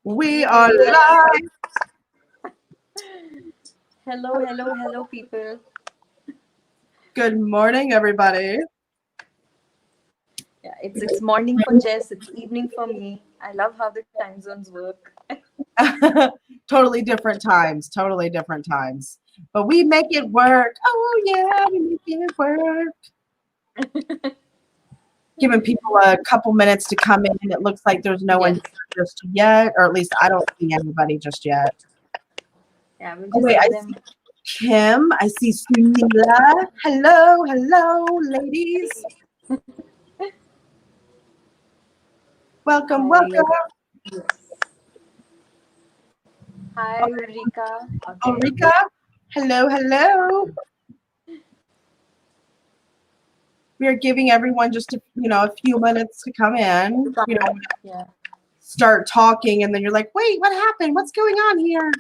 We are live. Hello, people. Good morning, everybody. Yeah, it's morning for Jess. It's evening for me. I love how the time zones work. Totally different times. Totally different times. But we make it work. Oh, yeah, we make it work. Giving people a couple minutes to come in. It looks like there's no one Yes. here just yet, or at least I don't see anybody just yet. Yeah, we'll Oh, just wait, I give see them. Kim. I see Sunila. Hello, ladies. Welcome, Hi. welcome. Yes. Hi, Ulrika. Okay. Ulrika. Hello. We are giving everyone just a few minutes to come in. Come You know, in. Yeah. start talking, and then you're like, "Wait, what happened? What's going on here?"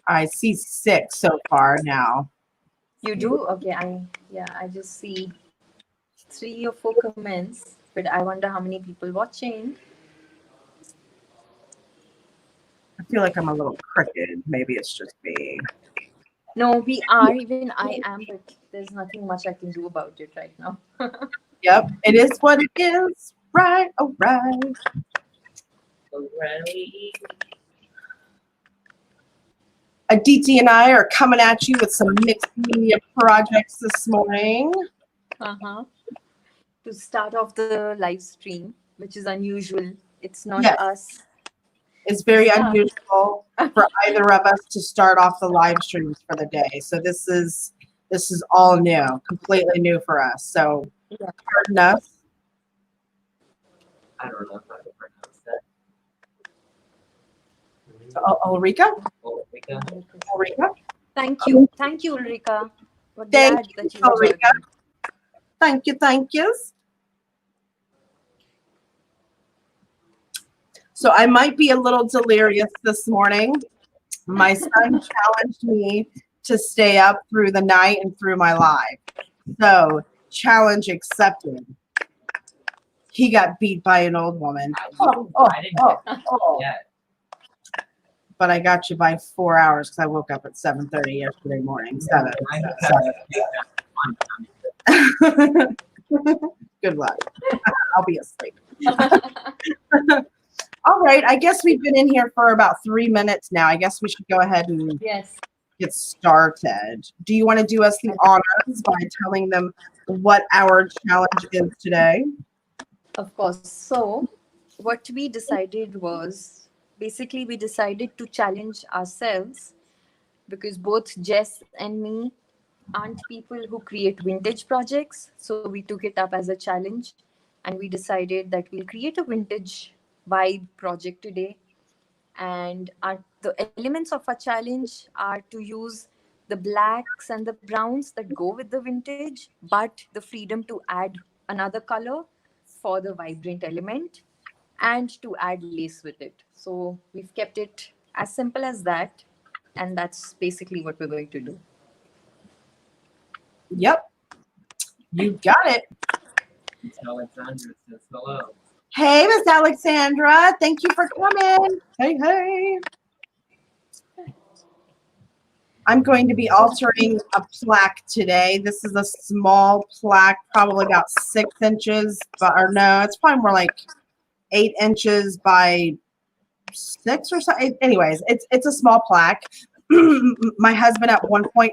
I see 6 so far now. You do? Okay. I just see 3 or 4 comments, but I wonder how many people watching. I feel like I'm a little crooked. Maybe it's just me. No, we are. Even I am, but there's nothing much I can do about it right now. Yep, it is what it is. Right, all right. Aditi and I are coming at you with some mixed media projects this morning. Uh-huh. To start off the live stream, which is unusual. It's not Yes, us. it's We very start. unusual for either of us to start off the live streams for the day. So this is all new, completely new for us. So Yeah. pardon us. I don't know how to pronounce that. Ulrika? Ulrika. Ulrika? Thank you, Ulrika. We're Thank glad you, that you are Ulrika. joining. Thank you. So I might be a little delirious this morning. My son challenged me to stay up through the night and through my live. So challenge accepted. He got beat by an old woman. I didn't get Oh. yet. But I got you by 4 hours because I woke up at 7:30 yesterday morning. 7. Good luck. I'll be asleep. All right. I guess we've been in here for about 3 minutes now. I guess we should go ahead and Yes, get started. Do you want to do us the honors by telling them what our challenge is today? of course. So, what we decided was basically we decided to challenge ourselves because both Jess and me aren't people who create vintage projects. So, we took it up as a challenge and we decided that we'll create a vintage vibe project today. And the elements of our challenge are to use the blacks and the browns that go with the vintage, but the freedom to add another color for the vibrant element and to add lace with it. So we've kept it as simple as that, and that's basically what we're going to do. Yep. You got it. Miss Alexandra says hello. Hey, Miss Alexandra. Thank you for coming. Hey. I'm going to be altering a plaque today. This is a small plaque, probably about 6 inches, or no, it's probably more like 8 inches by 6 or something. Anyways, it's a small plaque. My husband at one point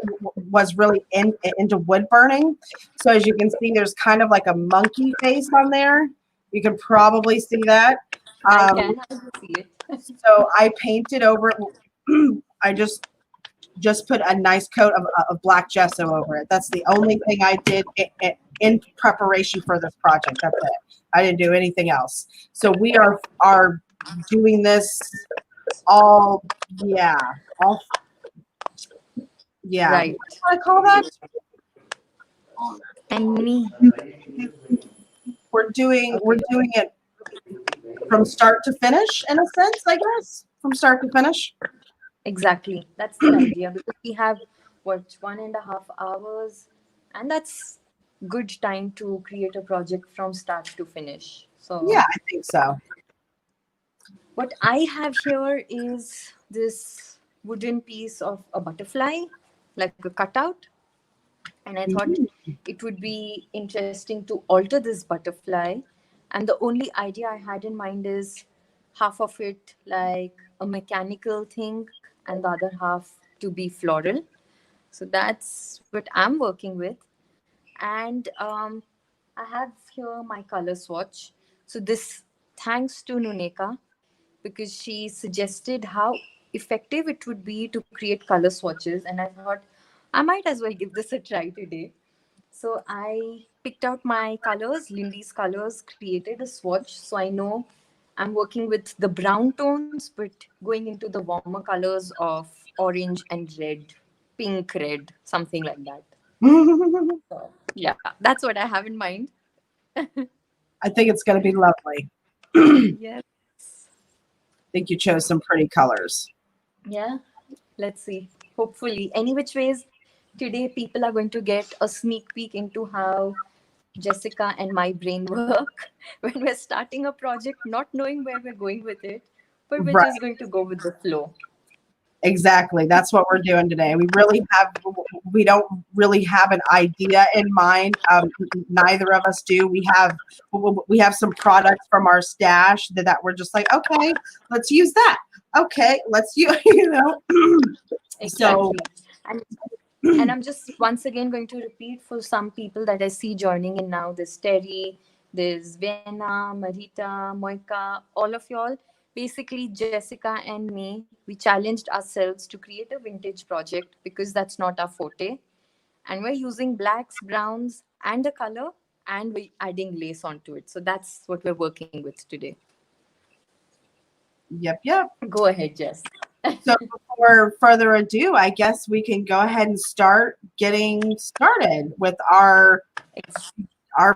was really into wood burning. So as you can see, there's kind of like a monkey face on there. You can probably see that. I can see it. So I painted over it. I just put a nice coat of black gesso over it. That's the only thing I did in preparation for this project. That's it. I didn't do anything else. So we are doing this all. Right. What do I call that? And me. We're doing it from start to finish, in a sense, I guess. From start to finish. Exactly. That's the idea because we have what 1.5 hours, and that's good time to create a project from start to finish. So Yeah, I think so. what I have here is this wooden piece of a butterfly, like a cutout. And I thought Mhm. it would be interesting to alter this butterfly. And the only idea I had in mind is half of it like a mechanical thing, and the other half to be floral. So that's what I'm working with. And I have here my color swatch. So this thanks to Nuneka, because she suggested how effective it would be to create color swatches, and I thought I might as well give this a try today. So I picked out my colors, Lindy's colors, created a swatch. So I know I'm working with the brown tones, but going into the warmer colors of orange and red, pink, red, something like that. So yeah, that's what I have in mind. I think it's going to be lovely. I Yes. think you chose some pretty colors. Yeah. Let's see. Hopefully, any which ways, today people are going to get a sneak peek into how Jessica and my brain work when we're starting a project, not knowing where we're going with it, but we're Right. just going to go with the flow. Exactly. That's what we're doing today. We don't really have an idea in mind. Neither of us do. We have some products from our stash that we're just like, okay, let's use that. Okay, let's use, so Exactly. And I'm just once again going to repeat for some people that I see joining in now. There's Terry, there's Vienna, Marita, Moika, all of y'all. Basically, Jessica and me, we challenged ourselves to create a vintage project because that's not our forte. And we're using blacks, browns, and a color, and we're adding lace onto it. So that's what we're working with today. yep. Go ahead, Jess. So before further ado, I guess we can go ahead and start getting started with our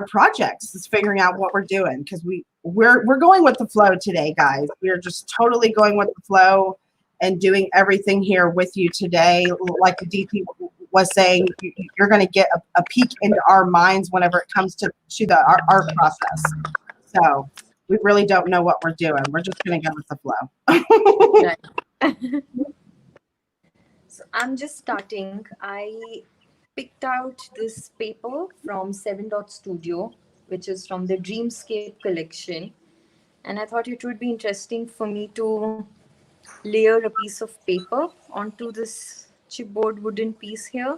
projects, is figuring out what we're doing, because we're going with the flow today, guys. We're just totally going with the flow and doing everything here with you today. Like Aditi was saying, you're going to get a peek into our minds whenever it comes to our art process. So we really don't know what we're doing. We're just going to go with the flow. Right. So I'm just starting. I picked out this paper from 7 Dot Studio, which is from the Dreamscape collection. And I thought it would be interesting for me to layer a piece of paper onto this chipboard wooden piece here.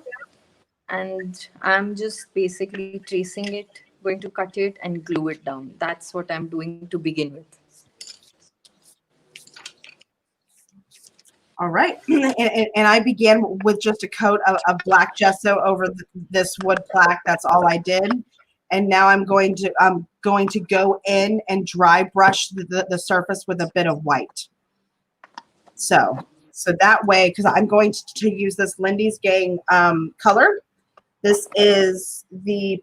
And I'm just basically tracing it, going to cut it and glue it down. That's what I'm doing to begin with. All right. And I began with just a coat of black gesso over this wood plaque. That's all I did. And now I'm going to go in and dry brush the surface with a bit of white. So that way, because I'm going to use this Lindy's Gang color. This is the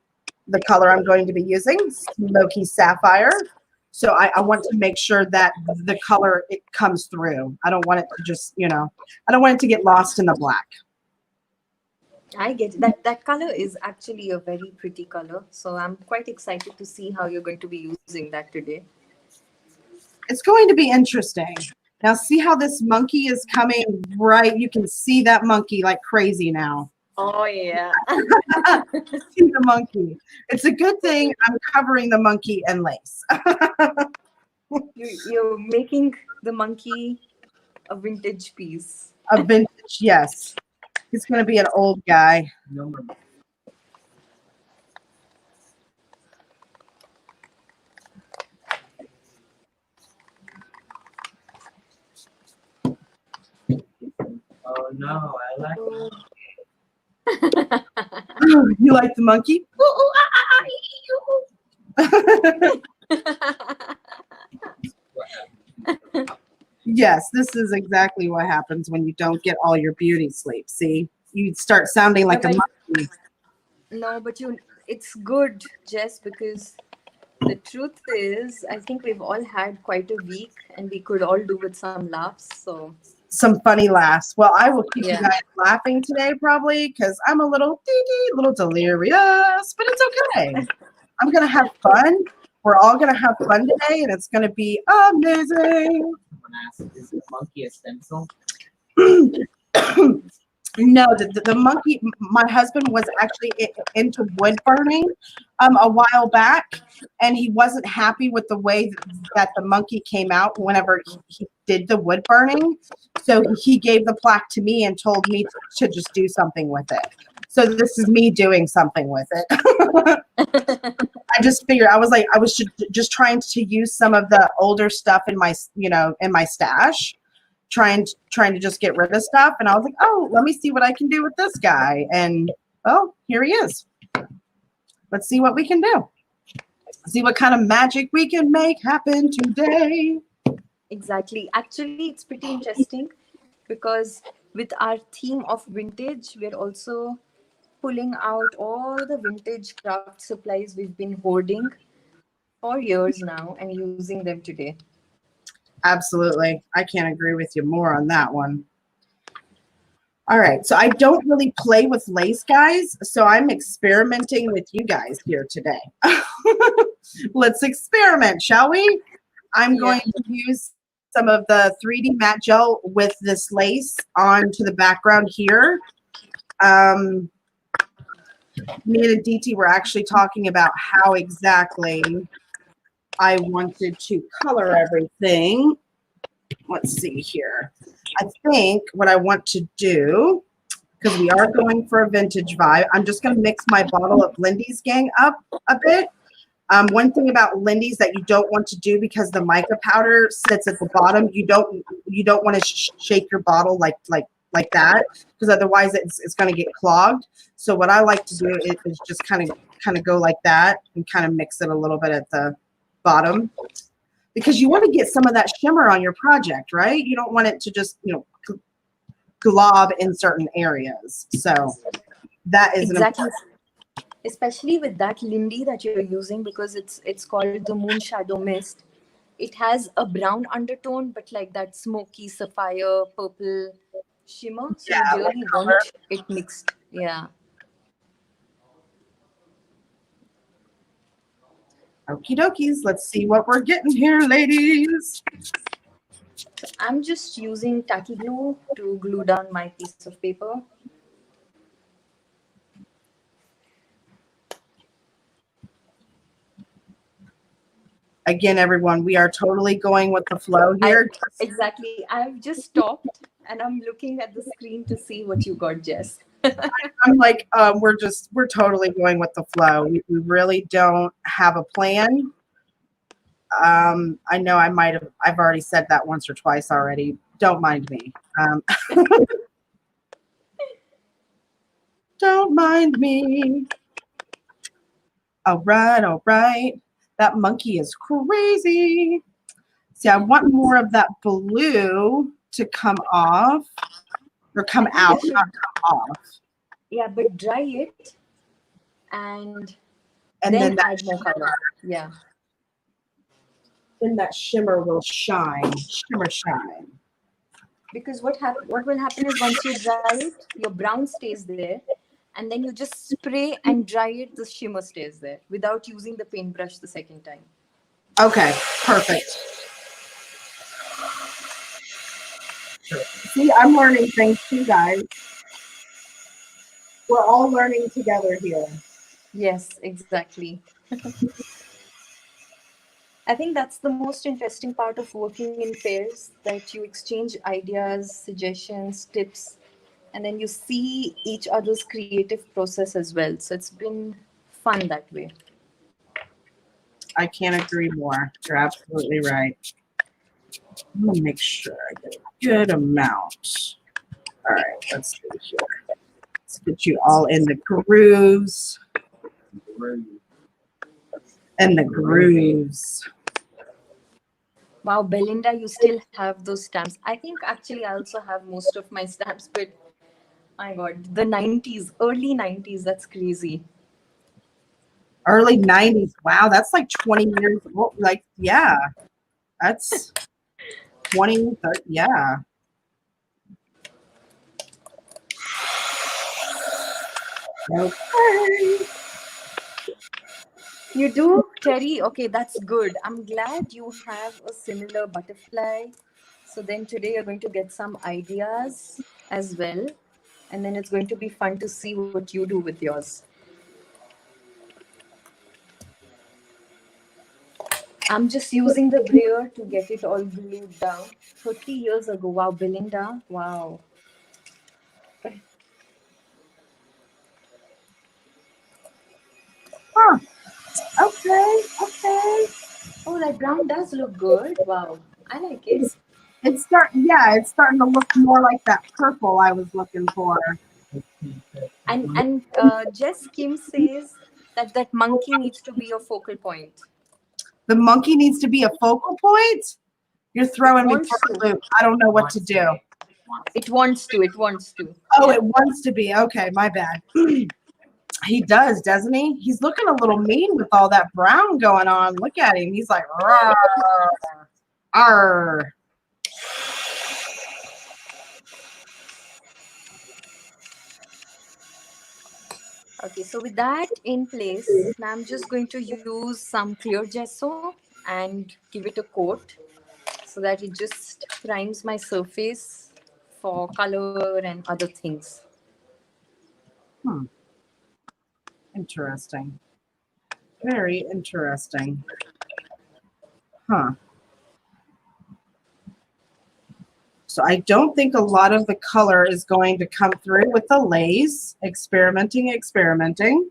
color I'm going to be using, Smoky Sapphire. So I want to make sure that the color, it comes through. I don't want it to just, I don't want it to get lost in the black. I get it. That color is actually a very pretty color. So I'm quite excited to see how you're going to be using that today. It's going to be interesting. Now see how this monkey is coming right. You can see that monkey like crazy now. Oh yeah. See the monkey. It's a good thing I'm covering the monkey in lace. You're making the monkey a vintage piece. A vintage, yes. He's going to be an old guy. No more. Oh no, I like it. You like the monkey? What happened? Yes, this is exactly what happens when you don't get all your beauty sleep. See, you start sounding like a monkey. No, but it's good, Jess, because the truth is, I think we've all had quite a week, and we could all do with some laughs. So some funny laughs. Well, I will keep you Yeah. guys laughing today probably because I'm a little little delirious, but it's okay. I'm gonna have fun. We're all gonna have fun today, and it's gonna be amazing. Someone asked, is the monkey a stencil? No, the monkey. My husband was actually into wood burning a while back, and he wasn't happy with the way that the monkey came out whenever he did the wood burning. So he gave the plaque to me and told me to just do something with it. So this is me doing something with it. I just figured I was just trying to use some of the older stuff in my in my stash, trying to just get rid of stuff, and I was like, oh, let me see what I can do with this guy, and oh, here he is. Let's see what we can do. See what kind of magic we can make happen today. Exactly. Actually, it's pretty interesting because with our theme of vintage, we're also pulling out all the vintage craft supplies we've been hoarding for years now and using them today. Absolutely, I can't agree with you more on that one. All right, so I don't really play with lace, guys, so I'm experimenting with you guys here today. Let's experiment, shall we? I'm going to use some of the 3D matte gel with this lace onto the background here. Me and Aditi were actually talking about how exactly I wanted to color everything. Let's see here. I think what I want to do, because we are going for a vintage vibe, I'm just going to mix my bottle of Lindy's Gang up a bit. One thing about Lindy's that you don't want to do, because the mica powder sits at the bottom, you don't want to shake your bottle like that, because otherwise it's going to get clogged. So what I like to do is just kind of go like that and kind of mix it a little bit at the bottom, because you want to get some of that shimmer on your project, right? You don't want it to just glob in certain areas. So that is exactly. Especially with that Lindy that you're using, because it's called the Moon Shadow Mist. It has a brown undertone, but like that smoky sapphire purple shimmer. So Yeah, you really want it mixed. Yeah. okie dokies. Let's see what we're getting here, ladies. So I'm just using tacky glue to glue down my piece of paper. Again, everyone, we are totally going with the flow here. Exactly. I've just stopped and I'm looking at the screen to see what you got, Jess. I'm like, we're totally going with the flow. We really don't have a plan. I know I've already said that once or twice already. Don't mind me. Don't mind me. All right. That monkey is crazy. See, I want more of that blue to come off or come out, not come off. Yeah, but dry it and then that add more color. Yeah. then that shimmer will shine. Shine. Because what will happen is once you dry it, your brown stays there, and then you just spray and dry it, the shimmer stays there without using the paintbrush the second time. Okay, perfect. See, I'm learning things too, guys. We're all learning together here. Yes, exactly. I think that's the most interesting part of working in pairs, that you exchange ideas, suggestions, tips, and then you see each other's creative process as well. So it's been fun that way. I can't agree more. You're absolutely right. I'm gonna make sure I get a good amount. All right, let's see here. Let's get you all in the grooves. And the grooves. Wow, Belinda, you still have those stamps. I think actually I also have most of my stamps, but my God, the 90s, early 90s, that's crazy. Early 90s. Wow, that's like 20 years old. Like, yeah, that's 20, 30, yeah. Okay. You do, Terry? Okay, that's good. I'm glad you have a similar butterfly. So then today you're going to get some ideas as well. And then it's going to be fun to see what you do with yours. I'm just using the brayer to get it all glued down. 30 years ago. Wow, Belinda. Wow. Huh. Okay. Okay. Oh, that brown does look good. Wow. I like it. It's starting to look more like that purple I was looking for. And Jess Kim says that that monkey needs to be a focal point. The monkey needs to be a focal point. You're It throwing me for wants a to. loop. I don't know what to do. It wants to. It wants to. Oh, Yeah. it wants to be. Okay, my bad. He does, doesn't he? He's looking a little mean with all that brown going on. Look at him. He's like, "Rawr, arr." Okay, so with that in place, now I'm just going to use some clear gesso and give it a coat so that it just primes my surface for color and other things. Hmm. Interesting. Very interesting. Huh. So I don't think a lot of the color is going to come through with the lace. Experimenting.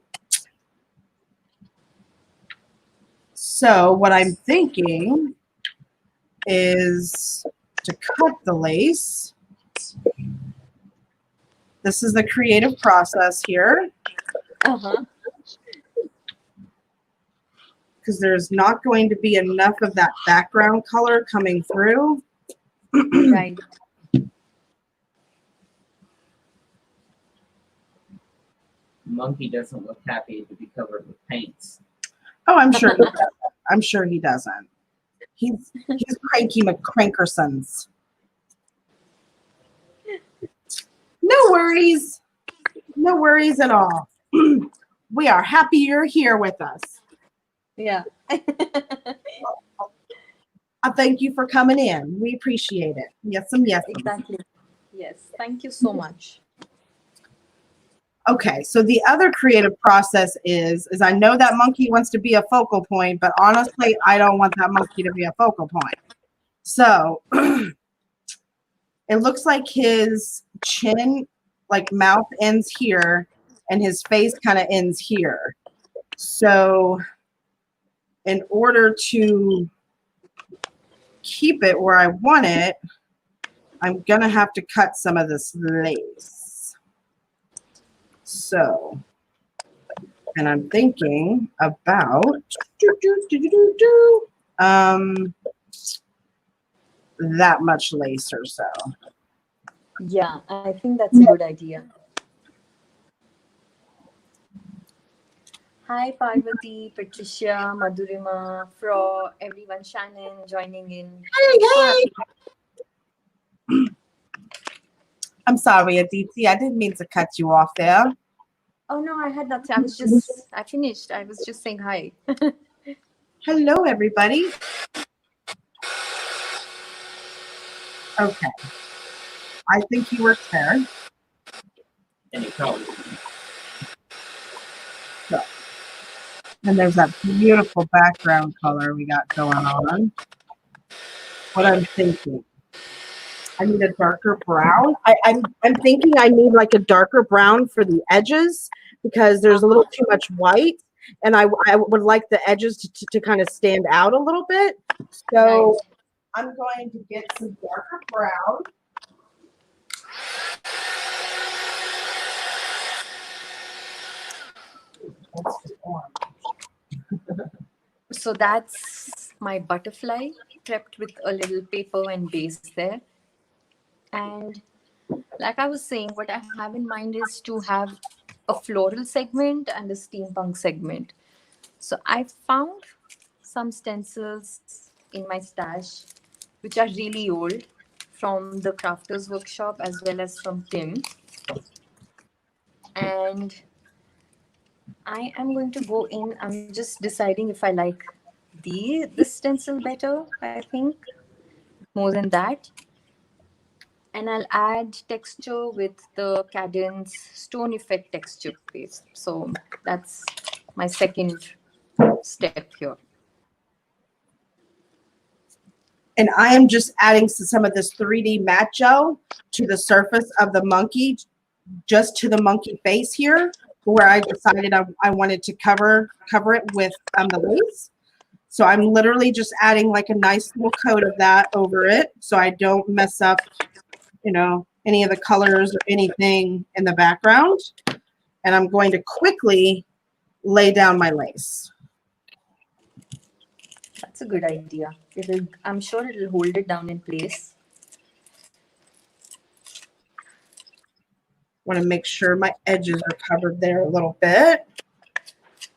So what I'm thinking is to cut the lace. This is the creative process here Uh-huh. because there's not going to be enough of that background color coming through. Right. Monkey doesn't look happy to be covered with paints. Oh, I'm sure. I'm sure he doesn't. He's cranky McCrankersons. No worries. No worries at all. We are happy you're here with us. Yeah. I thank you for coming in. We appreciate it. Yes, yes. Exactly. Yes. Thank you so much. Okay, so the other creative process is I know that monkey wants to be a focal point, but honestly, I don't want that monkey to be a focal point. So it looks like his chin, like mouth ends here, and his face kind of ends here. So in order to keep it where I want it, I'm gonna have to cut some of this lace. So, and I'm thinking about that much lace or so. Yeah, I think that's a good idea. Hi, Parvati, Patricia, Madhurima, Fro, everyone, Shannon joining in. Hey, hey! I'm sorry, Aditi. I didn't mean to cut you off there. Oh no, I had nothing. I finished. I was just saying hi. Hello, everybody. Okay. I think you were there. Any colors. So, and there's that beautiful background color we got going on. What I'm thinking, I need a darker brown. I'm thinking I need like a darker brown for the edges because there's a little too much white, and I would like the edges to kind of stand out a little bit. So I'm going to get some darker brown. So that's my butterfly prepped with a little paper and base there. And like I was saying, what I have in mind is to have a floral segment and a steampunk segment. So I found some stencils in my stash, which are really old, from the crafters workshop as well as from Tim. And I am going to go in. I'm just deciding if I like this stencil better, I think, more than that. And I'll add texture with the Cadence Stone Effect texture paste. So that's my second step here. And I am just adding some of this 3D matte gel to the surface of the monkey, just to the monkey face here, where I decided I wanted to cover it with the lace. So I'm literally just adding like a nice little coat of that over it, so I don't mess up, any of the colors or anything in the background. And I'm going to quickly lay down my lace. That's a good idea. I'm sure it'll hold it down in place. Want to make sure my edges are covered there a little bit.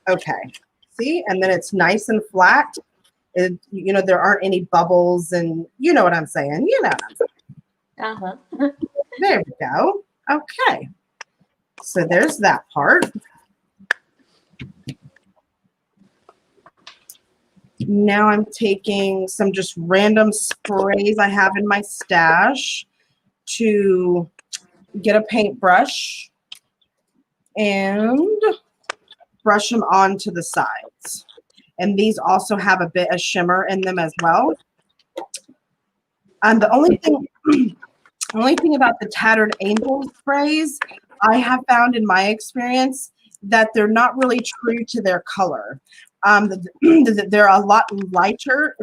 Okay, see, and then it's nice and flat. There aren't any bubbles, and you know what I'm saying. Uh-huh. There we go. Okay, so there's that part. Now I'm taking some just random sprays I have in my stash to get a paintbrush and brush them onto the sides. And these also have a bit of shimmer in them as well. And the only thing about the Tattered Angel sprays, I have found in my experience that they're not really true to their color. They're a lot lighter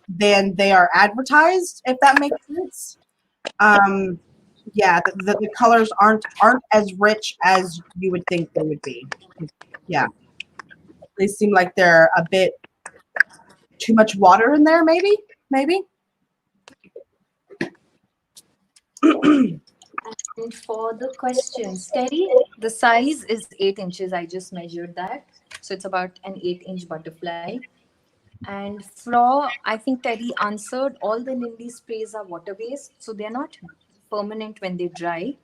than they are advertised, if that makes sense. Yeah, the colors aren't as rich as you would think they would be. Yeah, they seem like they're a bit too much water in there, maybe. And for the questions, Terry, the size is 8 inches. I just measured that. So it's about an 8-inch butterfly. And Flo, I think Terry answered, all the Lindy sprays are water based. So they're not permanent when they dry.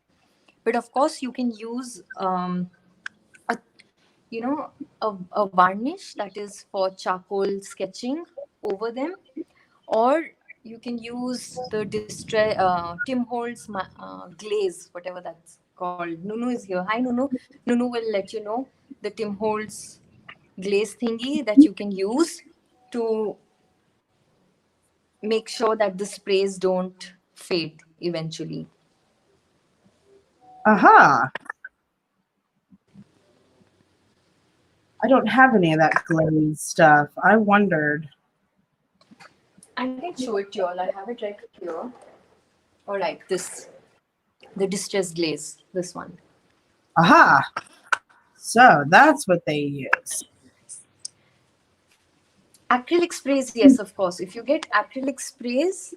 But of course, you can use a you know a varnish that is for charcoal sketching over them, or you can use the Tim Holtz glaze, whatever that's called. Nunu is here. Hi, Nunu. Nunu will let you know the Tim Holtz glaze thingy that you can use to make sure that the sprays don't fade eventually. Aha. I don't have any of that glaze stuff. I wondered. I can show it to you all. I have it right here. Or like this, the distress glaze, this one. Aha. So that's what they use. Acrylic sprays, yes, of course. If you get acrylic sprays,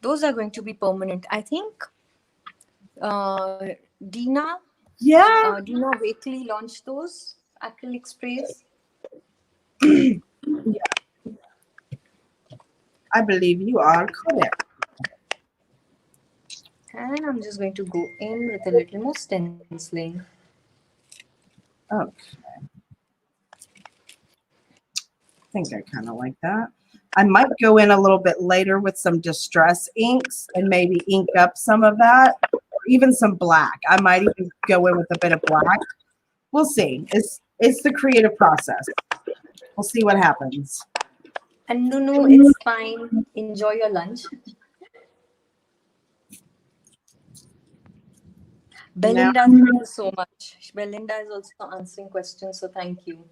those are going to be permanent. I think Dina Wakely launched those acrylic sprays. Yeah. I believe you are correct. And I'm just going to go in with a little more stenciling. Okay. I think I kind of like that. I might go in a little bit later with some distress inks and maybe ink up some of that, or even some black. I might even go in with a bit of black. We'll see. It's the creative process. We'll see what happens. And Nunu, it's fine. Enjoy your lunch. Belinda, thank you so much. Belinda is also answering questions, so thank you.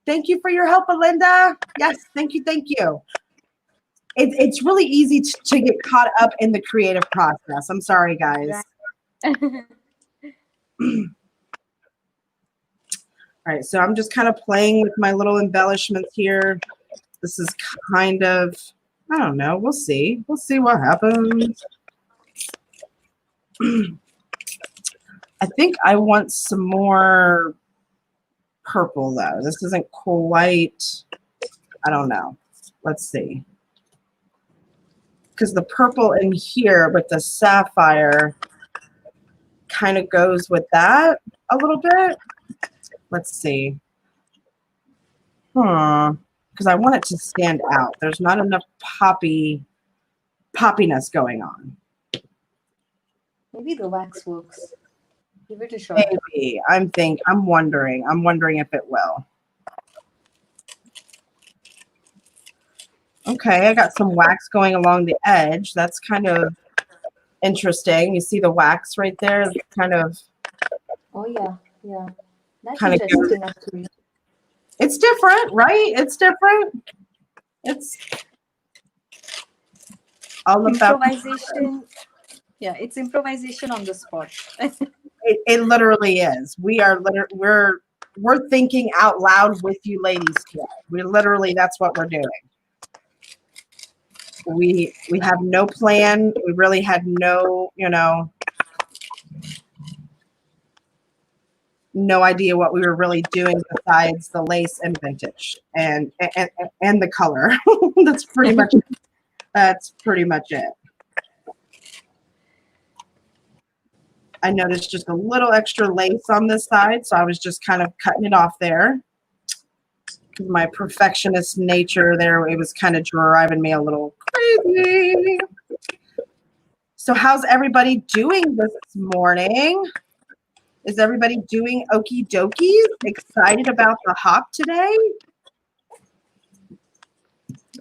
Thank you for your help, Belinda. Yes, thank you. It's really easy to get caught up in the creative process. I'm sorry, guys. Right. All right, so I'm just kind of playing with my little embellishments here. This is kind of, I don't know. We'll see. We'll see what happens. I think I want some more purple, though. This isn't quite, I don't know. Let's see. Because the purple in here with the sapphire kind of goes with that a little bit. Let's see. Because I want it to stand out. There's not enough poppiness going on. Maybe the wax works. Give it a shot. Maybe. I'm wondering if it will. Okay, I got some wax going along the edge. That's kind of interesting. You see the wax right there? It's kind of Oh yeah, yeah. That's Kinda good. interesting actually. it's different, right? It's different. It's all about Improvisation. Yeah, it's improvisation on the spot. it literally is. We're thinking out loud with you ladies today. That's what we're doing. We have no plan. We really had no idea what we were really doing besides the lace and vintage and the color. That's pretty much it. I noticed just a little extra lace on this side, so I was just kind of cutting it off there. My perfectionist nature there, it was kind of driving me a little crazy. So how's everybody doing this morning? Is everybody doing okie dokie? Excited about the hop today?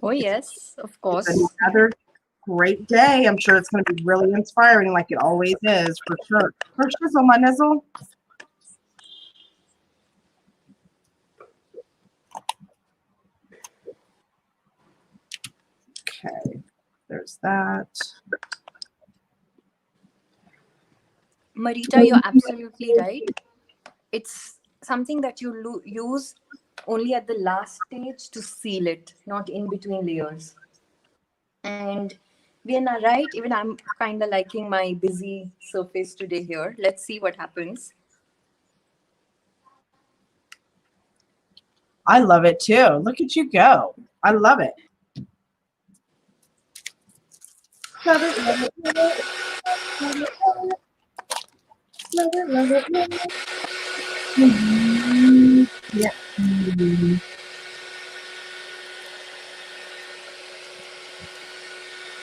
Oh yes, of course. It's another great day. I'm sure it's going to be really inspiring like it always is, for sure. For shizzle, my nizzle. Okay, there's that. Marita, you're absolutely right. It's something that you use only at the last stage to seal it, not in between layers. And we are right. Even I'm kind of liking my busy surface today here. Let's see what happens. I love it too. Look at you go. I love it. Love it, love it, love it. Love it, love it. Love it, love it, love it. Yeah.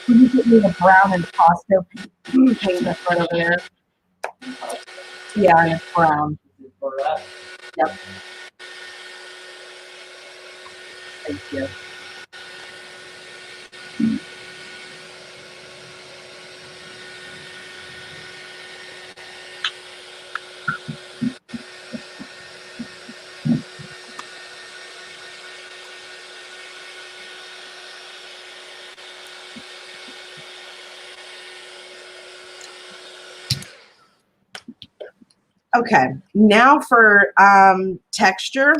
Can you get me the brown and Costco paint that's right over there? Yeah, it's brown. Yep. Thank you. Okay, now for texture.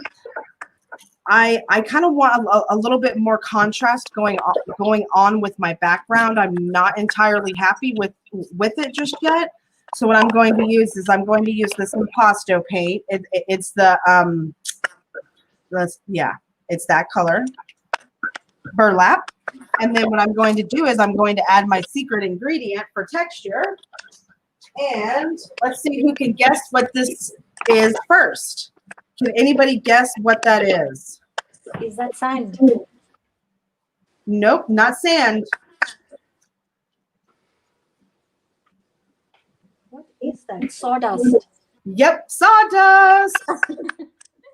I kind of want a little bit more contrast going on with my background. I'm not entirely happy with it just yet. So what I'm going to use is this impasto paint. It's it's that color, burlap. And then what I'm going to do is I'm going to add my secret ingredient for texture. And let's see who can guess what this is first. Can anybody guess what that is? Is that sand? Nope, not sand. What is that? Sawdust. Yep, sawdust.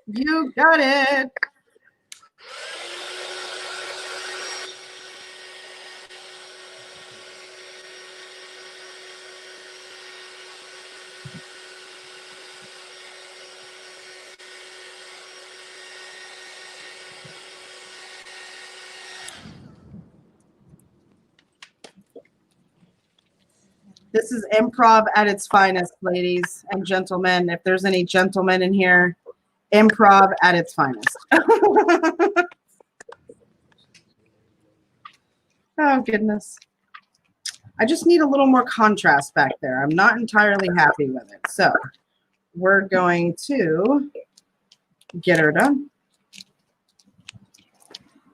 You got it. This is improv at its finest, ladies and gentlemen. If there's any gentlemen in here, improv at its finest. Oh, goodness. I just need a little more contrast back there. I'm not entirely happy with it. So we're going to get her done.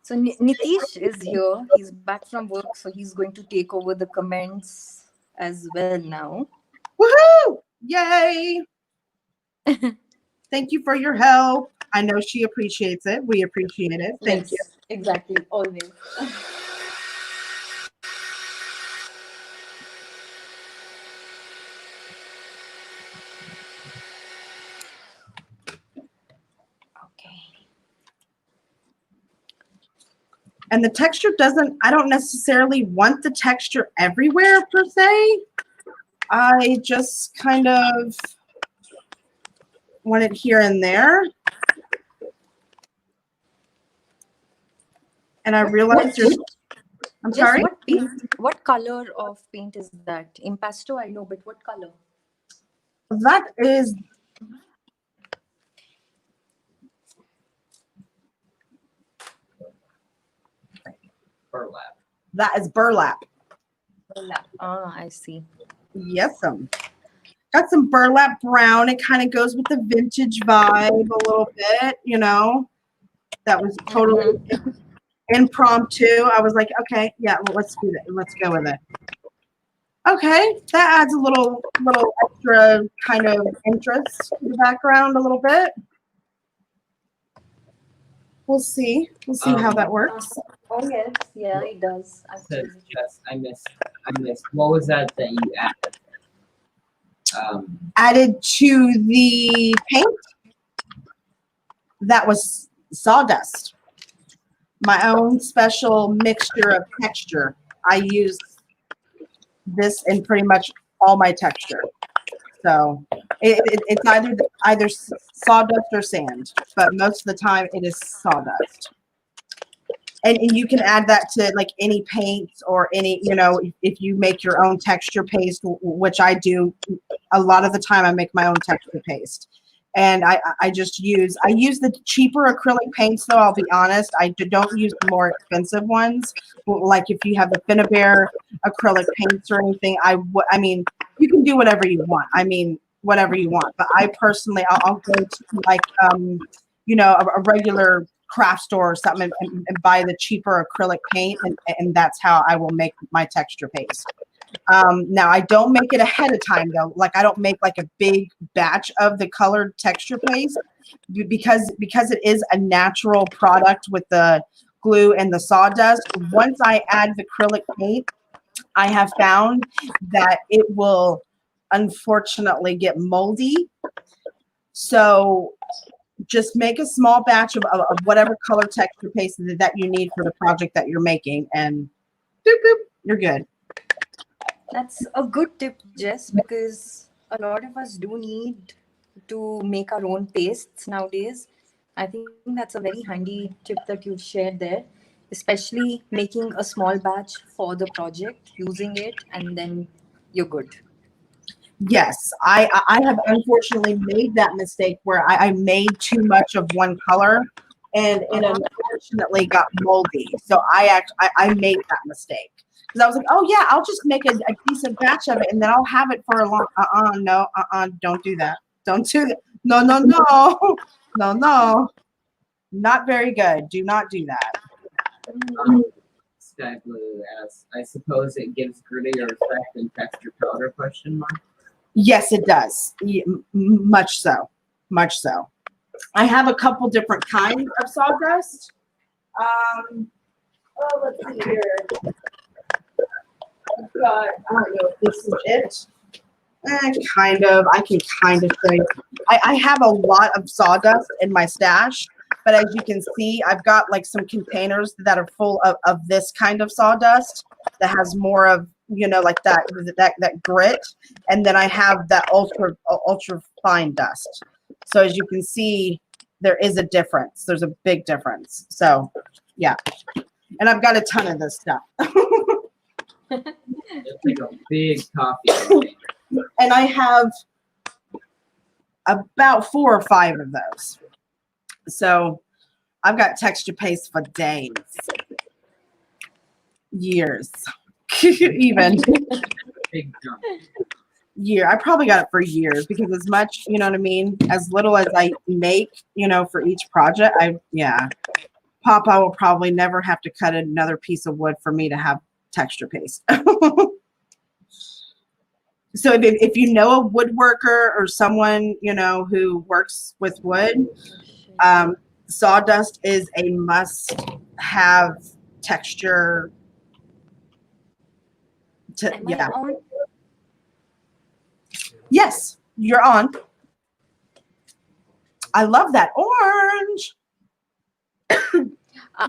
So Nitish is here. He's back from work, so he's going to take over the comments as well now. Woohoo! Yay! Thank you for your help. I know she appreciates it. We appreciate it. Thank you. Yes, exactly. Always. Okay. And the texture doesn't, I don't necessarily want the texture everywhere per se. I just kind of want it here and there. And I realized there's, I'm Just sorry? what paint? What color of paint is that? Impasto, I know, but what color? That is, Burlap. that is burlap. Burlap. Ah, I see. Yes, got some burlap brown. It kind of goes with the vintage vibe a little bit, you know. That was totally impromptu. I was like, okay, yeah, well, let's do that. Let's go with it. Okay, that adds a little extra kind of interest to the background a little bit. We'll see. We'll see how that works. Oh yes, yeah, it does. Says Jess, I missed. What was that you added? Added to the paint, that was sawdust. My own special mixture of texture. I use this in pretty much all my texture. So it's either sawdust or sand, but most of the time it is sawdust. And you can add that to like any paints or any, you know, if you make your own texture paste, which I do a lot of the time. I make my own texture paste. And I use the cheaper acrylic paints, though. I'll be honest, I don't use the more expensive ones. Like if you have the Finnabair acrylic paints or anything, I mean, you can do whatever you want. I mean, whatever you want. But I personally, I'll go to like, you know, a regular craft store or something and buy the cheaper acrylic paint, and that's how I will make my texture paste. Now I don't make it ahead of time though. Like I don't make like a big batch of the colored texture paste because it is a natural product with the glue and the sawdust. Once I add the acrylic paint, I have found that it will unfortunately get moldy. So just make a small batch of whatever color texture paste that you need for the project that you're making, and boop, boop, you're good. That's a good tip, Jess, because a lot of us do need to make our own pastes nowadays. I think that's a very handy tip that you've shared there, especially making a small batch for the project, using it, and then you're good. Yes, I have unfortunately made that mistake where I made too much of one color, and it unfortunately got moldy. So I made that mistake because I was like, oh yeah, I'll just make a decent batch of it and then I'll have it for a long. No, don't do that. Don't do that. No, no, no, no, no. Not very good. Do not do that. Sky Blue asks, I suppose it gives grittier effect than texture powder? Question mark. Yes, it does. Much so. Much so. I have a couple different kinds of sawdust. Let's see here. I've got, I don't know if this is it. Kind of. I can kind of show you. I have a lot of sawdust in my stash, but as you can see, I've got like some containers that are full of this kind of sawdust that has more of, you know, like that grit, and then I have that ultra fine dust. So as you can see, there is a difference. There's a big difference. So yeah, and I've got a ton of this stuff. It's like a big coffee. And I have about 4 or 5 of those. So I've got texture paste for days, years, even. Big jump. Year. I probably got it for years because as much, you know what I mean, as little as I make, you know, for each project, Papa will probably never have to cut another piece of wood for me to have texture paste. So if you know a woodworker or someone, you know, who works with wood, Sawdust is a must-have texture. Am I Yeah. on? Yes, you're on. I love that orange. Uh,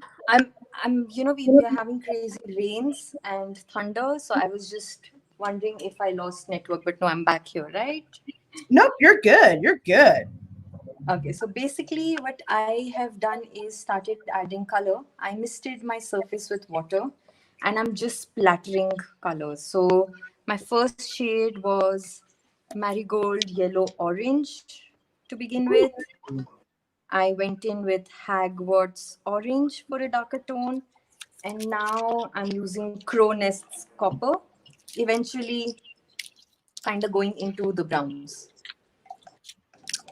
we are having crazy rains and thunder, so I was just wondering if I lost network, but no, I'm back here, right? Nope, you're good. You're good. Okay, so basically, what I have done is started adding color. I misted my surface with water and I'm just splattering colors. So, my first shade was marigold yellow orange to begin with. I went in with Hagward's orange for a darker tone, and now I'm using Crow Nest's copper, eventually, kind of going into the browns.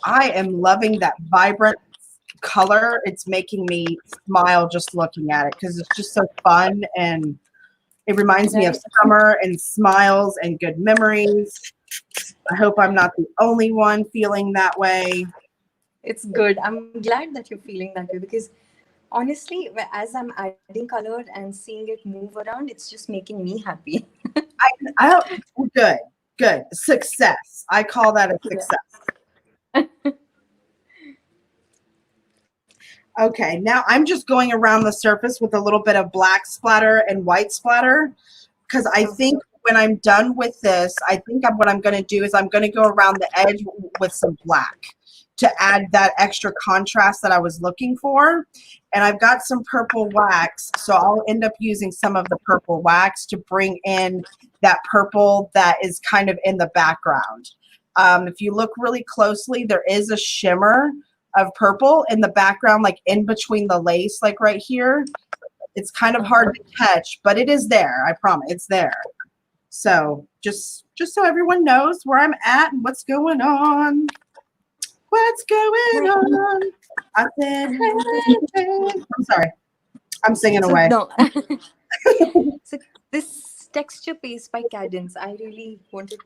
I am loving that vibrant color. It's making me smile just looking at it because it's just so fun and it reminds me of Right? summer and smiles and good memories. I hope I'm not the only one feeling that way. It's good. I'm glad that you're feeling that way because honestly, as I'm adding color and seeing it move around, it's just making me happy. I don't, good, good. Success. I call that a Yeah. success. Okay, now I'm just going around the surface with a little bit of black splatter and white splatter because I think when I'm done with this, I think what I'm going to do is I'm going to go around the edge with some black to add that extra contrast that I was looking for. And I've got some purple wax, so I'll end up using some of the purple wax to bring in that purple that is kind of in the background. If you look really closely, there is a shimmer of purple in the background, like in between the lace, like right here. It's kind of hard to catch, but it is there. I promise, it's there. So just so everyone knows where I'm at and what's going on. What's going on? I said, hey, hey. I'm sorry. I'm singing So away. no. So this texture paste by Cadence, I really want to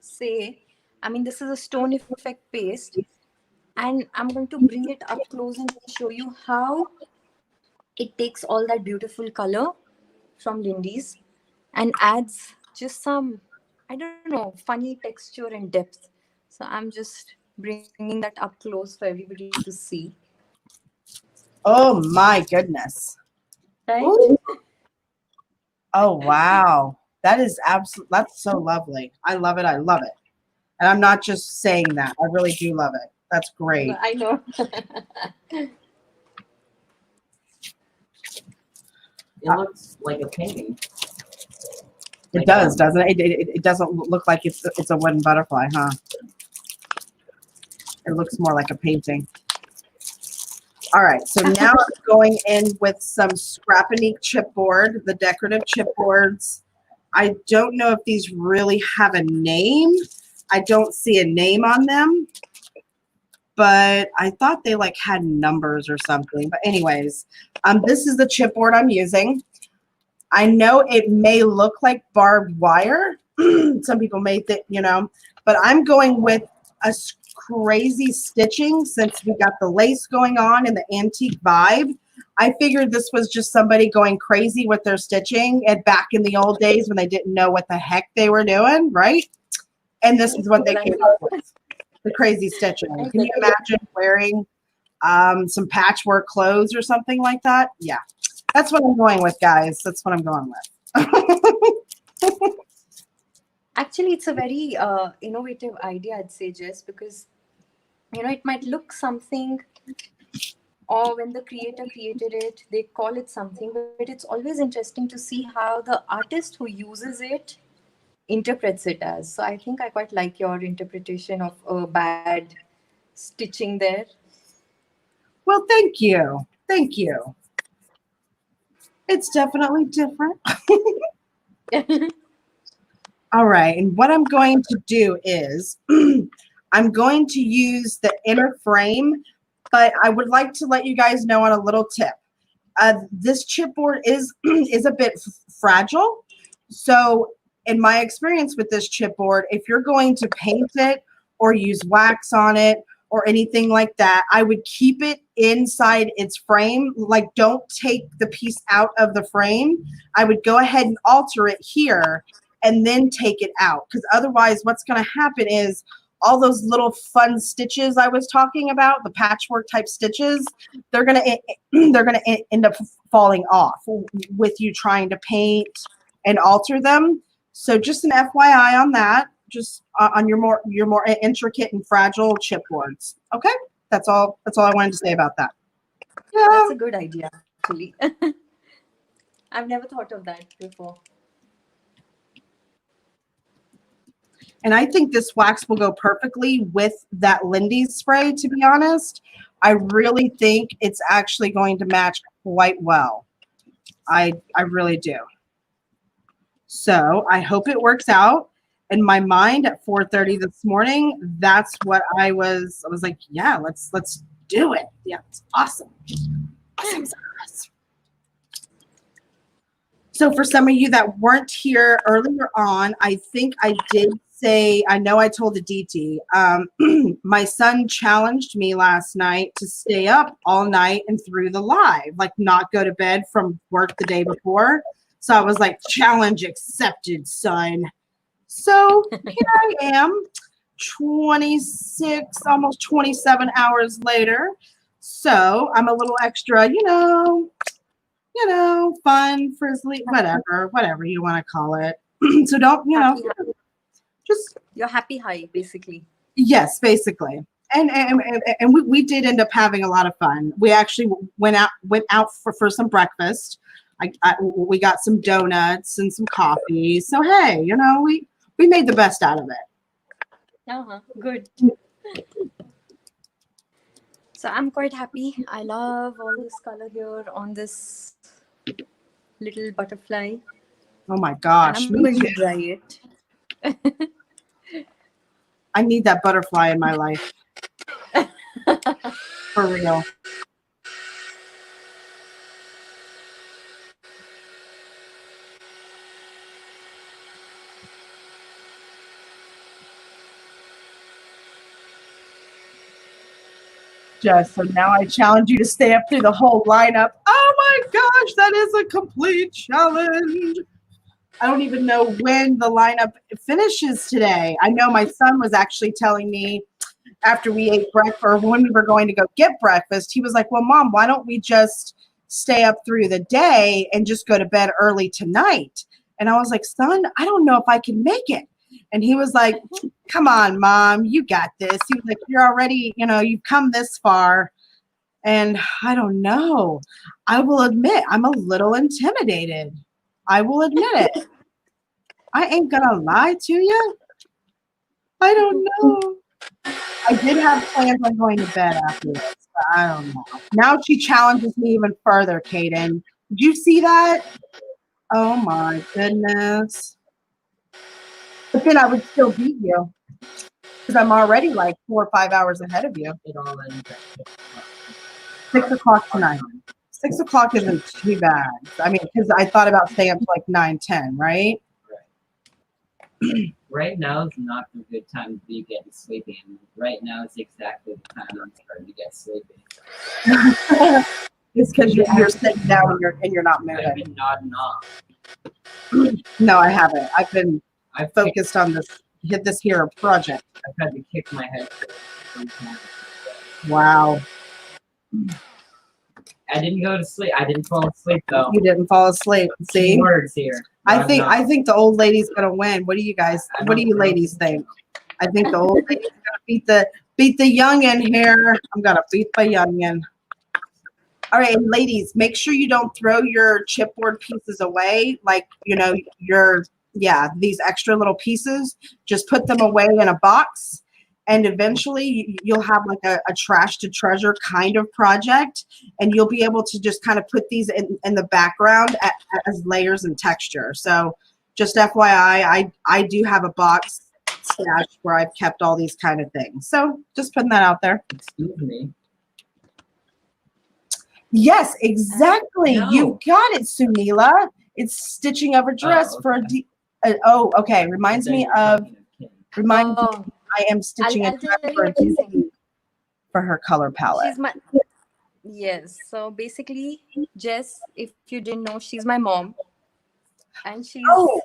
say, I mean, this is a stone effect paste, and I'm going to bring it up close and show you how it takes all that beautiful color from Lindy's and adds just some, I don't know, funny texture and depth. So I'm just bringing that up close for everybody to see. Oh my goodness. Right? Ooh. Oh wow. That is absolutely, that's so lovely. I love it. I love it. And I'm not just saying that. I really do love it. That's great. I know. It looks like a painting. It does, doesn't it? It doesn't look like it's a wooden butterfly, huh? It looks more like a painting. All right, so now I'm going in with some Scraponique chipboard, the decorative chipboards. I don't know if these really have a name. I don't see a name on them, but I thought they like had numbers or something. But anyways, this is the chipboard I'm using. I know it may look like barbed wire. Some people may think, but I'm going with a crazy stitching since we got the lace going on and the antique vibe. I figured this was just somebody going crazy with their stitching and back in the old days when they didn't know what the heck they were doing, right? And this is what they came up with, the crazy stitching. Can you imagine wearing some patchwork clothes or something like that? Yeah. That's what I'm going with, guys. That's what I'm going with. Actually, it's a very innovative idea, I'd say, Jess, because it might look something, or when the creator created it, they call it something, but it's always interesting to see how the artist who uses it interprets it as. So I think I quite like your interpretation of a bad stitching there. Well, thank you. Thank you. It's definitely different. All right. And what I'm going to do is I'm going to use the inner frame, but I would like to let you guys know on a little tip. This chipboard is a bit fragile. So in my experience with this chipboard, if you're going to paint it or use wax on it or anything like that. I would keep it inside its frame. Like, don't take the piece out of the frame. I would go ahead and alter it here and then take it out. Because otherwise what's going to happen is all those little fun stitches I was talking about, the patchwork type stitches, they're going to end up falling off with you trying to paint and alter them. So just an FYI on that. Just on your more intricate and fragile chipboards. Okay, that's all I wanted to say about that. Yeah, That's a good idea, actually. I've never thought of that before. and I think this wax will go perfectly with that Lindy's spray. To be honest, I really think it's actually going to match quite well. I really do. So I hope it works out. In my mind at 4:30 this morning, that's what I was like, yeah, let's do it. Yeah, it's awesome. Awesome sauce. So for some of you that weren't here earlier on, I think I did say, I know I told Aditi, my son challenged me last night to stay up all night and through the live, like not go to bed from work the day before. So I was like, challenge accepted, son. So here I am, 26, almost 27 hours later. So I'm a little extra, fun, frizzly, whatever you want to call it. So don't, Happy, just you're happy high, basically. yes, basically. And we did end up having a lot of fun. We actually went out for some breakfast. We got some donuts and some coffee. So hey, we made the best out of it. Good. So I'm quite happy. I love all this color here on this little butterfly. Oh my gosh. And I'm going to dry it. I need that butterfly in my life. For real. Jess, so now I challenge you to stay up through the whole lineup. Oh my gosh, that is a complete challenge. I don't even know when the lineup finishes today. I know my son was actually telling me after we ate breakfast, or when we were going to go get breakfast, he was like, well, Mom, why don't we just stay up through the day and just go to bed early tonight? And I was like, son, I don't know if I can make it. And he was like, come on, Mom, you got this. He was like, you're already, you've come this far. And I don't know. I will admit, I'm a little intimidated. I will admit it. I ain't going to lie to you. I don't know. I did have plans on going to bed after this, but I don't know. Now she challenges me even further, Kaden. Did you see that? Oh, my goodness. But then I would still beat you because I'm already like 4 or 5 hours ahead of you. It all ends at 6 o'clock tonight. 6 o'clock isn't too bad. I mean, because I thought about staying up to like 9, 10, right? Right now is not a good time to be getting sleepy. And right now is exactly the time I'm starting to get sleepy. It's because you're sitting down and you're not I've moving. been nodding off. No, I haven't. I've been I've focused on this here project. I've had to kick my head 3 times. Wow. I didn't go to sleep. I didn't fall asleep though. You didn't fall asleep. See? Key words here. I think the old lady's gonna win. What do you guys? What do you ladies think? I think the old lady's gonna beat the youngin here. I'm gonna beat the youngin. All right, and ladies, make sure you don't throw your chipboard pieces away. Like these extra little pieces. Just put them away in a box, and eventually you'll have like a trash to treasure kind of project, and you'll be able to just kind of put these in the background as layers and texture. So just FYI, I do have a box stashed where I've kept all these kind of things. So just putting that out there. Excuse me. Yes, exactly. No. You got it, Sunila. It's stitching of a dress for a okay. Reminds me. I am stitching a I'll dress tell for you a what I'm saying. for her color palette. She's my yes. So basically, Jess, if you didn't know, she's my mom, and she's Oh,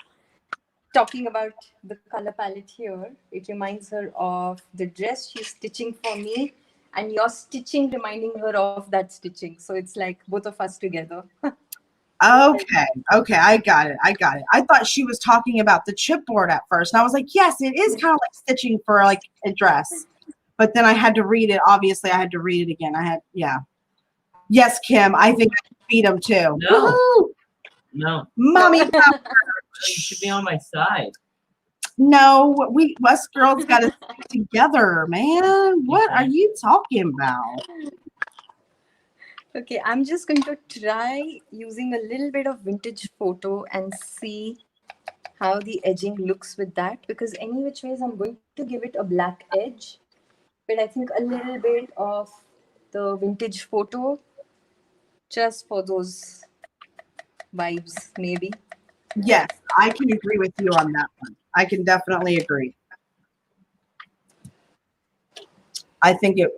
talking about the color palette here. It reminds her of the dress she's stitching for me, and your stitching reminding her of that stitching. So it's like both of us together. okay. Okay, I got it. I got it. I thought she was talking about the chipboard at first. And I was like, yes, it is kind of like stitching for like a dress. But then I had to read it. Obviously, I had to read it again. Yeah. Yes, Kim, I think I can beat him too. No. Woohoo! No, Mommy power. you should be on my side. No, us girls got to stick together, man. What are you talking about? Okay, I'm just going to try using a little bit of vintage photo and see how the edging looks with that, because any which ways I'm going to give it a black edge, but I think a little bit of the vintage photo just for those vibes maybe. Yes, I can agree with you on that one. I can definitely agree. I think it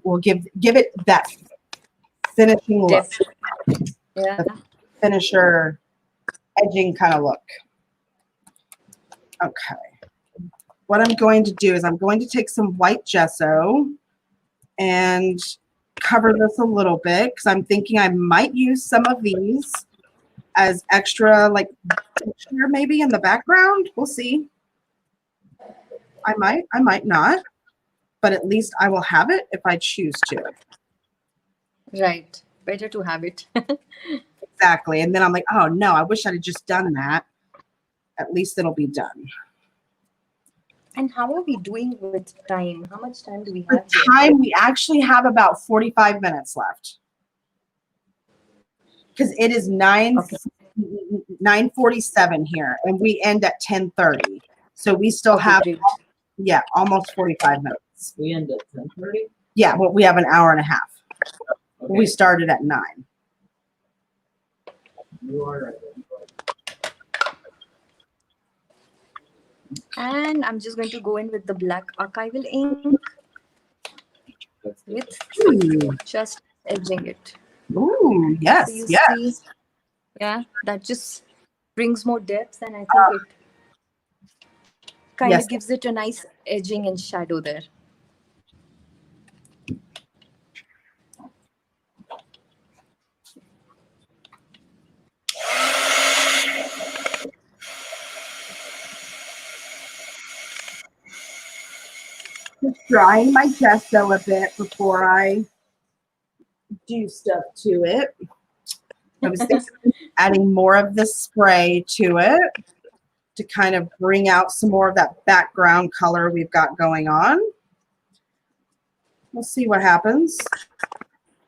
will give it that finishing look, Yeah. finisher edging kind of look. Okay. What I'm going to do is I'm going to take some white gesso and cover this a little bit because I'm thinking I might use some of these as extra like texture maybe in the background. We'll see. I might not, but at least I will have it if I choose to. Right. Better to have it. Exactly. And then I'm like, oh no, I wish I'd have just done that. At least it'll be done. And how are we doing with time? How much time do we For have here? time, we actually have about 45 minutes left. Because it is 9:47 here, and we end at 10:30. So we still Okay, have, great. yeah, almost 45 minutes. We end at 10:30. Yeah, well, we have an hour and a half. Okay. We started at 9. You are right. And I'm just going to go in with the black archival ink That's good. with Ooh, just edging it. ooh, So yes, you yes. see, yeah, that just brings more depth, and I think it kind Yes. of gives it a nice edging and shadow there. Just drying my gesso a bit before I do stuff to it. I was thinking of adding more of the spray to it to kind of bring out some more of that background color we've got going on. We'll see what happens.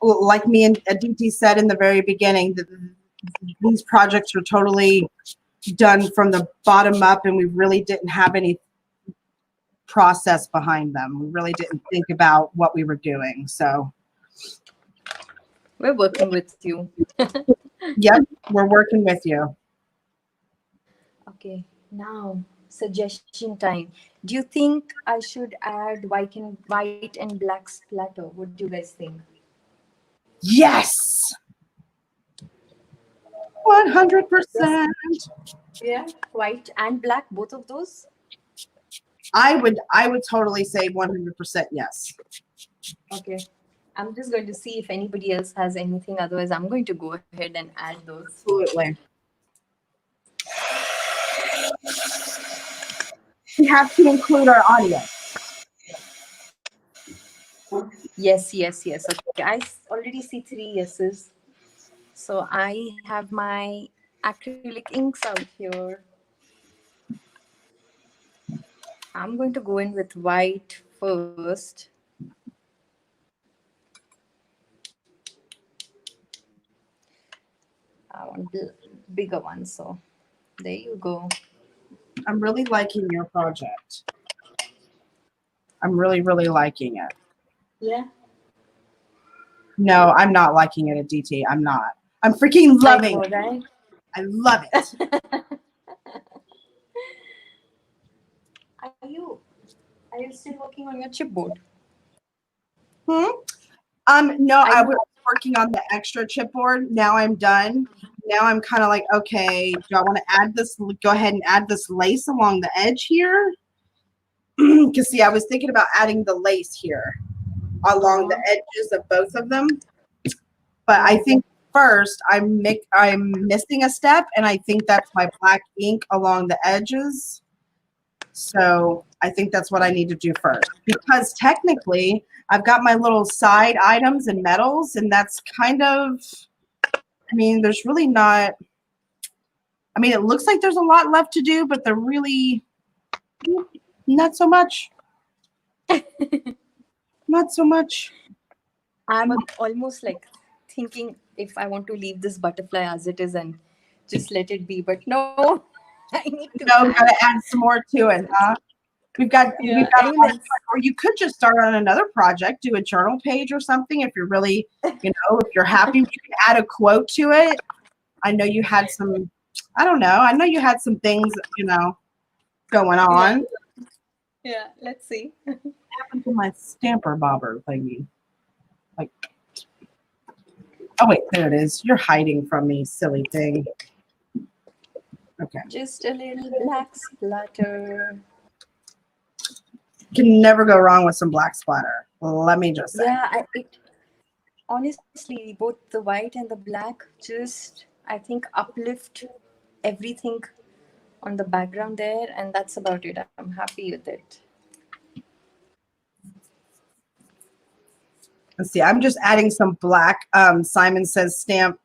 Like me and Aditi said in the very beginning, these projects were totally done from the bottom up, and we really didn't have any process behind them. We really didn't think about what we were doing. So, We're working with you. yep, we're working with you. Okay, now suggestion time. Do you think I should add white and black splatter? What do you guys think? Yes, 100%. Yeah, white and black, both of those. I would totally say 100% yes. Okay. I'm just going to see if anybody else has anything. Otherwise, I'm going to go ahead and add those. Absolutely. We have to include our audio. Yes, yes, yes. Okay. Already see 3 yeses. So I have my acrylic inks out here. I'm going to go in with white first. I want bigger one. So there you go. I'm really liking your project. I'm really, really liking it. Yeah. No, I'm not liking it, Aditi. I'm not. I'm freaking loving it. Right? I love it. Are you still working on your chipboard? Hmm? No, I I was working on the extra chipboard. Now I'm done. Now I'm kind of like, okay, do I want to add this? Go ahead and add this lace along the edge here. Because see, I was thinking about adding the lace here along the edges of both of them. But I think first I'm missing a step, and I think that's my black ink along the edges. So I think that's what I need to do first, because technically I've got my little side items and metals, and that's kind of, I mean, there's really not, I mean, it looks like there's a lot left to do, but they're really not so much. Not so much. I'm almost like thinking if I want to leave this butterfly as it is and just let it be, but no, I need to No, add. gotta add some more to it, huh? We've got Yeah, a lot of, or you could just start on another project, do a journal page or something. If you're really, if you're happy, you can add a quote to it. I know you had some, I don't know. I know you had some things, going on. Yeah, let's see. What happened to my stamper bobber thingy? Like, oh wait, there it is. You're hiding from me, silly thing. Okay. Just a little black splatter. Can never go wrong with some black splatter. Let me just say. Yeah, honestly, both the white and the black just, I think, uplift everything on the background there, and that's about it. I'm happy with it. Let's see. I'm just adding some black. Simon Says stamp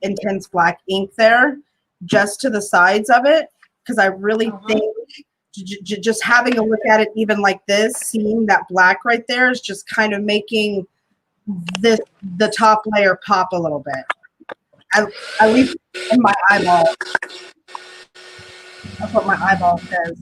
intense black ink there, just to the sides of it, because I really think just having a look at it even like this, seeing that black right there is just kind of making the top layer pop a little bit. At least in my eyeball. That's what my eyeball says.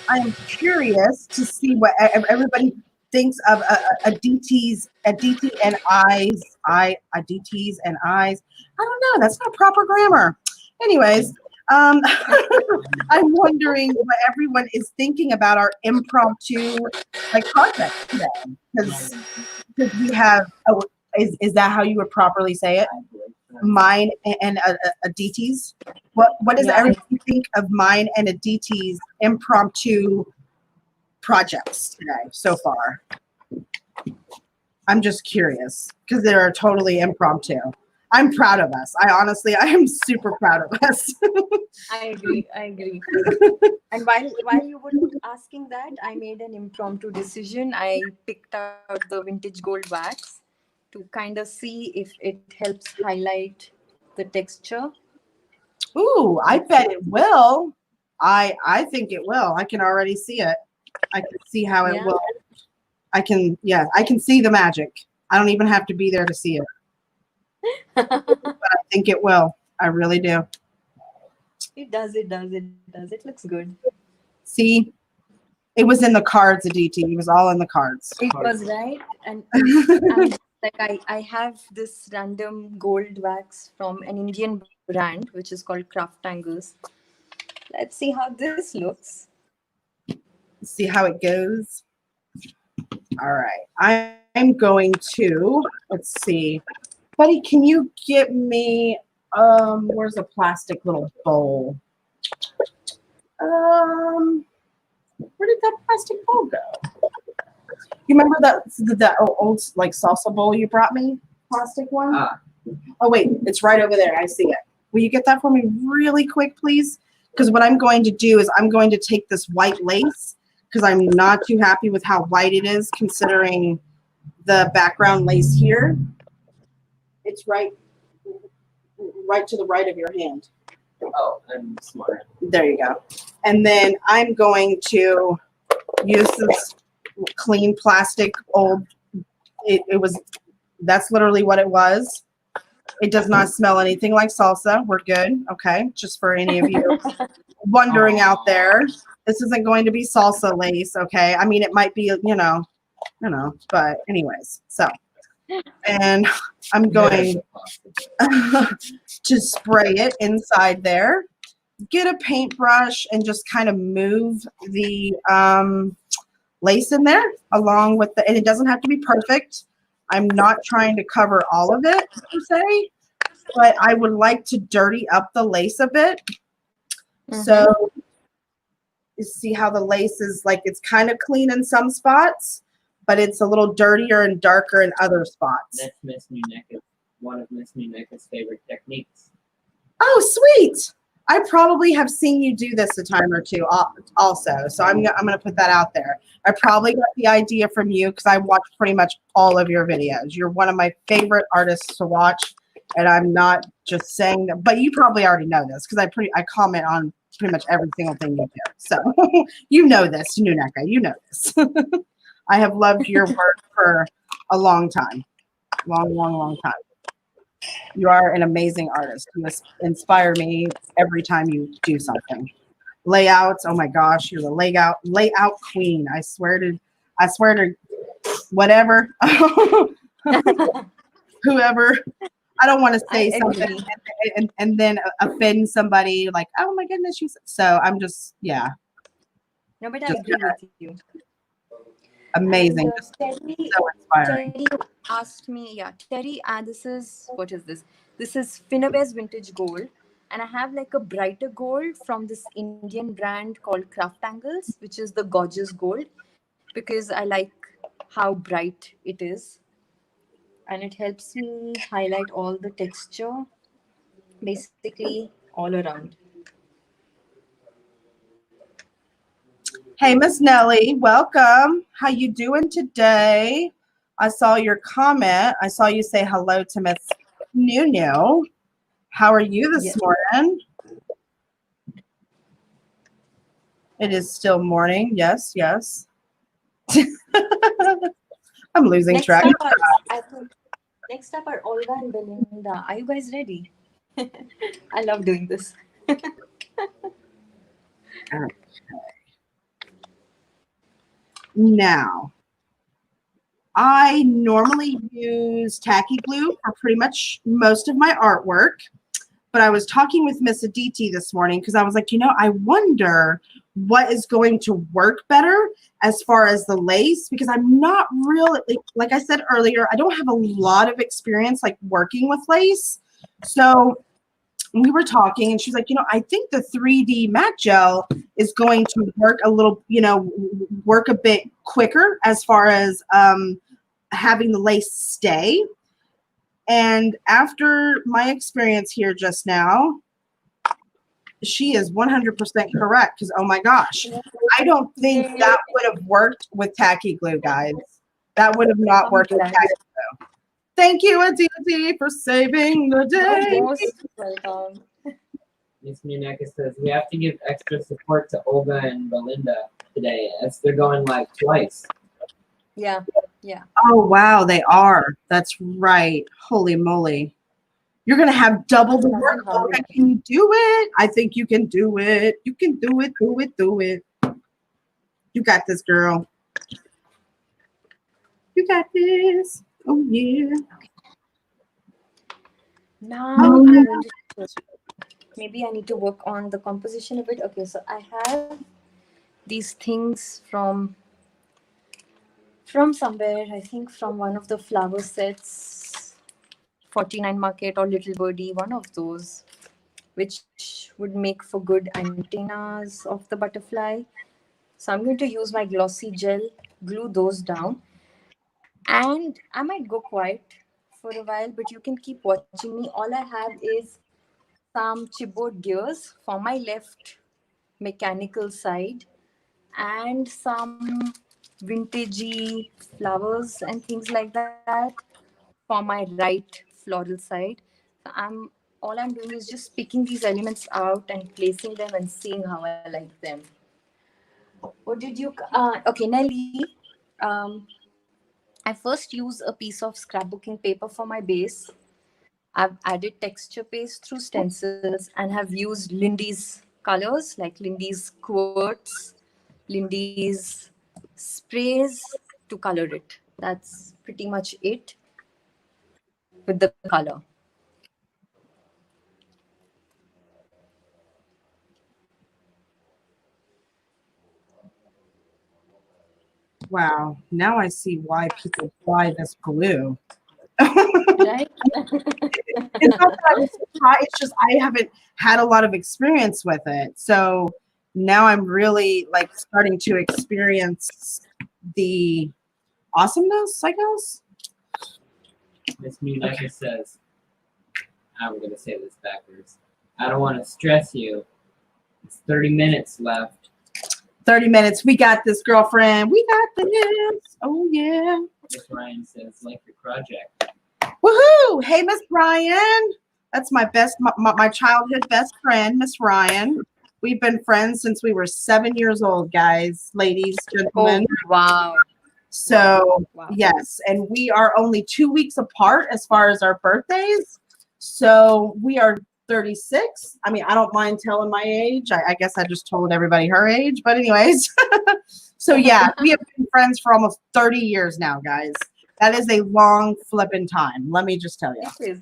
I am curious to see what everybody thinks of Aditi's Aditi and Aditi's and eyes. I don't know. That's not proper grammar. Anyways, I'm wondering what everyone is thinking about our impromptu project today, because we have. Oh, is that how you would properly say it? Mine and Aditi's. What does everybody think of mine and Aditi's impromptu projects today so far? I'm just curious because they're totally impromptu. I'm proud of us. I am super proud of us. I agree. And while you were asking that, I made an impromptu decision. I picked out the vintage gold wax to kind of see if it helps highlight the texture. Ooh, I bet it will. I think it will. I can already see it. I can see how it will. I can see the magic. I don't even have to be there to see it. But I think it will. I really do. It does. It looks good. See, it was in the cards, Aditi. It was all in the cards. It was right. And I have this random gold wax from an Indian brand, which is called Craft Tangles. Let's see how this looks. See how it goes. All right. I'm going to, let's see. Buddy, can you get me, where's a plastic little bowl? Where did that plastic bowl go? You remember that old salsa bowl you brought me? Plastic one? Oh, wait, it's right over there. I see it. Will you get that for me really quick, please? Because what I'm going to do is I'm going to take this white lace, because I'm not too happy with how white it is considering the background lace here. It's right to the right of your hand. Oh, I'm smart. There you go. And then I'm going to use this clean plastic old it was, that's literally what it was. It does not smell anything like salsa. We're good. Okay. Just for any of you wondering out there, this isn't going to be salsa lace. Okay. I mean, it might be, but anyways, so, and I'm going to spray it inside there. Get a paintbrush and just kind of move the lace in there along with the, and it doesn't have to be perfect. I'm not trying to cover all of it per se, but I would like to dirty up the lace a bit. So you see how the lace is like, it's kind of clean in some spots, but it's a little dirtier and darker in other spots. That's Miss Nuneka's, one of Miss Nuneka's favorite techniques. Oh, sweet. I probably have seen you do this a time or two also. So I'm going to put that out there. I probably got the idea from you because I watch pretty much all of your videos. You're one of my favorite artists to watch. And I'm not just saying that, but you probably already know this because I comment on pretty much every single thing you do. So you know this, Nuneka. You know this. I have loved your work for a long time. Long time. You are an amazing artist. You inspire me every time you do something. Layouts, oh my gosh, you're the layout queen. I swear to whatever. Whoever. I don't want to say something and then offend somebody like, oh my goodness, so I'm just, yeah. No, but I agree with you. Amazing. And, so inspiring. Terry asked me, Terry, what is this? This is Finnaware's Vintage Gold. And I have like a brighter gold from this Indian brand called Craft Angles, which is the gorgeous gold, because I like how bright it is. And it helps me highlight all the texture, basically all around. Hey, Miss Nellie, welcome. How you doing today? I saw your comment. I saw you say hello to Miss Nunu. How are you this morning? It is still morning. Yes. I'm losing track. Next up are Olga and Belinda. Are you guys ready? I love doing this. Okay. Now, I normally use tacky glue for pretty much most of my artwork, but I was talking with Miss Aditi this morning because I was like, I wonder what is going to work better as far as the lace, because I'm not really, like I said earlier, I don't have a lot of experience like working with lace. So we were talking and she's like, I think the 3D matte gel is going to work a little, work a bit quicker as far as having the lace stay. And after my experience here just now, she is 100% correct because, oh my gosh, I don't think that would have worked with tacky glue, guys. That would have not worked with tacky glue. Thank you, Aditi, for saving the day. You're most welcome. Miss Nuneka says we have to give extra support to Olga and Belinda today as they're going live twice. Yeah. Oh, wow, they are. That's right. Holy moly. You're going to have double the work. Olga, can you do it? I think you can do it. You can do it, do it. You got this, girl. You got this. Oh, yeah. Now, maybe I need to work on the composition a bit. Okay, so I have these things from somewhere, I think from one of the flower sets, 49 Market or Little Birdie, one of those, which would make for good antennas of the butterfly. So I'm going to use my glossy gel, glue those down. And I might go quiet for a while, but you can keep watching me. All I have is some chipboard gears for my left mechanical side and some vintagey flowers and things like that for my right floral side. So all I'm doing is just picking these elements out and placing them and seeing how I like them. What did you okay, Nelly, I first use a piece of scrapbooking paper for my base. I've added texture paste through stencils and have used Lindy's colors like Lindy's quirts, Lindy's sprays to color it. That's pretty much it with the color. Wow. Now I see why people buy this glue. Right? It's not that I'm surprised. It's just I haven't had a lot of experience with it. So now I'm really like starting to experience the awesomeness, I guess. Miss Muneka says, I'm going to say this backwards. I don't want to stress you. It's 30 minutes left. 30 minutes. We got this, girlfriend. We got this. Oh, yeah. Miss Ryan says, like your project. Woohoo! Hey, Miss Ryan. That's my my childhood best friend, Miss Ryan. We've been friends since we were 7 years old, guys, ladies, Oh, gentlemen. wow. So, Wow. yes, and we are only 2 weeks apart as far as our birthdays. So, we are 36. I mean, I don't mind telling my age. I guess I just told everybody her age. But, anyways, so yeah, we have been friends for almost 30 years now, guys. That is a long flipping time. Let me just tell you. It is.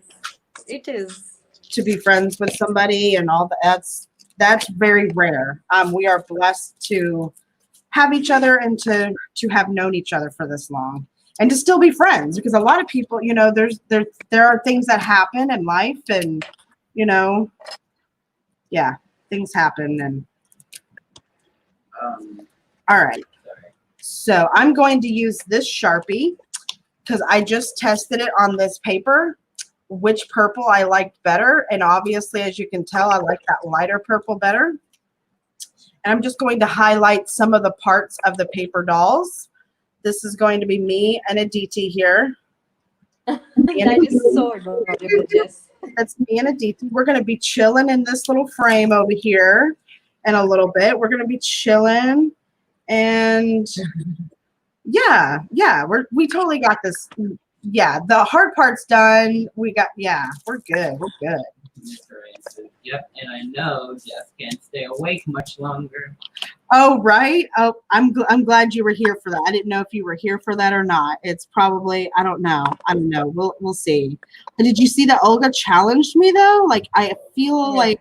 It is. To be friends with somebody and all that's very rare. We are blessed to have each other and to have known each other for this long and to still be friends, because a lot of people, you know, there are things that happen in life, and you know, yeah, things happen. And all right, Sorry. so I'm going to use this Sharpie because I just tested it on this paper, which purple I liked better. And obviously, as you can tell, I like that lighter purple better. And I'm just going to highlight some of the parts of the paper dolls. This is going to be me and Aditi here. That is so adorable, Jess. That's me and Aditi. We're going to be chilling in this little frame over here in a little bit. We're going to be chilling. And yeah, we totally got this. Yeah, the hard part's done. We're good. We're good. Miss Ryan says, yep, and I know Jess can't stay awake much longer. Oh, right. Oh, I'm glad you were here for that. I didn't know if you were here for that or not. It's probably, I don't know. We'll see. But did you see that Olga challenged me though? Like I feel like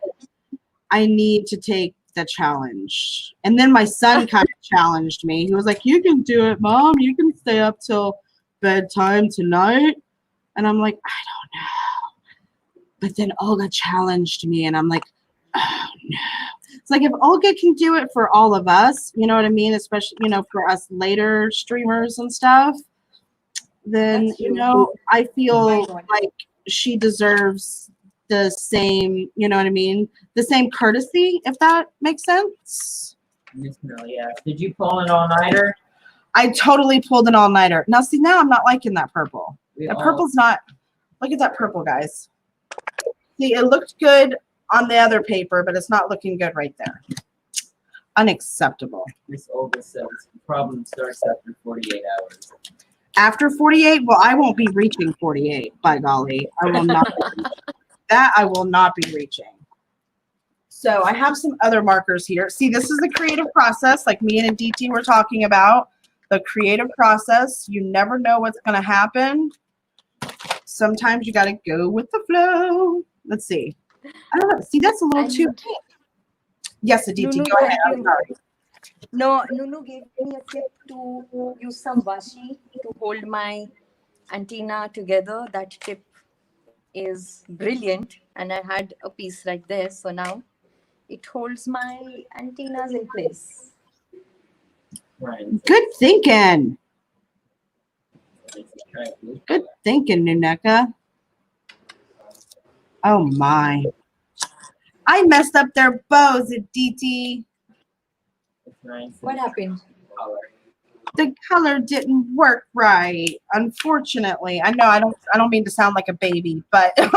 I need to take the challenge. And then my son kind of challenged me. He was like, "You can do it, Mom. You can stay up till bedtime tonight." And I'm like, "I don't know." But then Olga challenged me, and I'm like, "Oh no." It's like if Olga can do it for all of us, you know what I mean? Especially, you know, for us later streamers and stuff, then, That's you true. know, I Why feel not? like she deserves the same, you know what I mean? The same courtesy, if that makes sense. Miss Millie asks, did you pull an all-nighter? I totally pulled an all-nighter. Now, see, now I'm not liking that purple. We That all- purple's not, look at that purple, guys. See, it looked good on the other paper, but it's not looking good right there. Unacceptable. Miss Olga says, the problem starts after 48 hours. After 48, well, I won't be reaching 48, by golly. I will not. That I will not be reaching. So I have some other markers here. See, this is the creative process, like me and Aditi were talking about. The creative process. You never know what's going to happen. Sometimes you got to go with the flow. Let's see. I don't know. See, that's a little too pink. Yes, Aditi, Nunu, go ahead. thank I'm you. sorry. No, Nunu gave me a tip to use some washi to hold my antenna together. That tip is brilliant, and I had a piece like this, so now it holds my antennas in place. Ryan Good thinking. says, try blue. Good thinking, Nuneka. Oh, my. I messed up their bows, Aditi. Miss Ryan says, What happened? color. The color didn't work right, unfortunately. I know I don't mean to sound like a baby, but I'm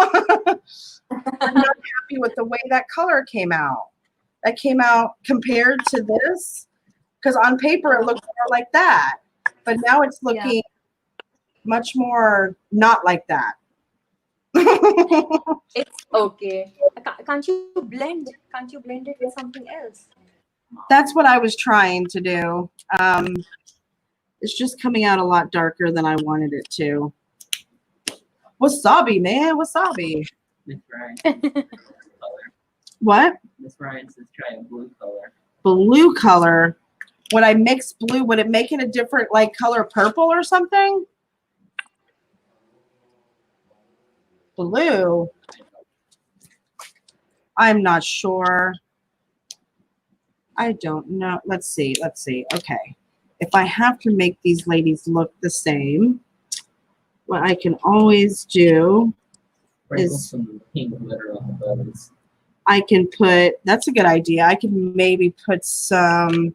not happy with the way that color came out. That came out compared to this, because on paper it looked more like that, but now it's looking much more not like that. It's okay. Can't you blend? Can't you blend it with something else? That's what I was trying to do. It's just coming out a lot darker than I wanted it to. Wasabi, man, wasabi. Miss Ryan, color. What? Miss Ryan says try a blue color. Blue color. Would I mix blue? Would it make it a different like color purple or something? Blue. I'm not sure. I don't know. Let's see. Let's see. Okay. If I have to make these ladies look the same, what I can always do Sprinkle is some pink glitter on the bows. I can put, that's a good idea. I can maybe put some,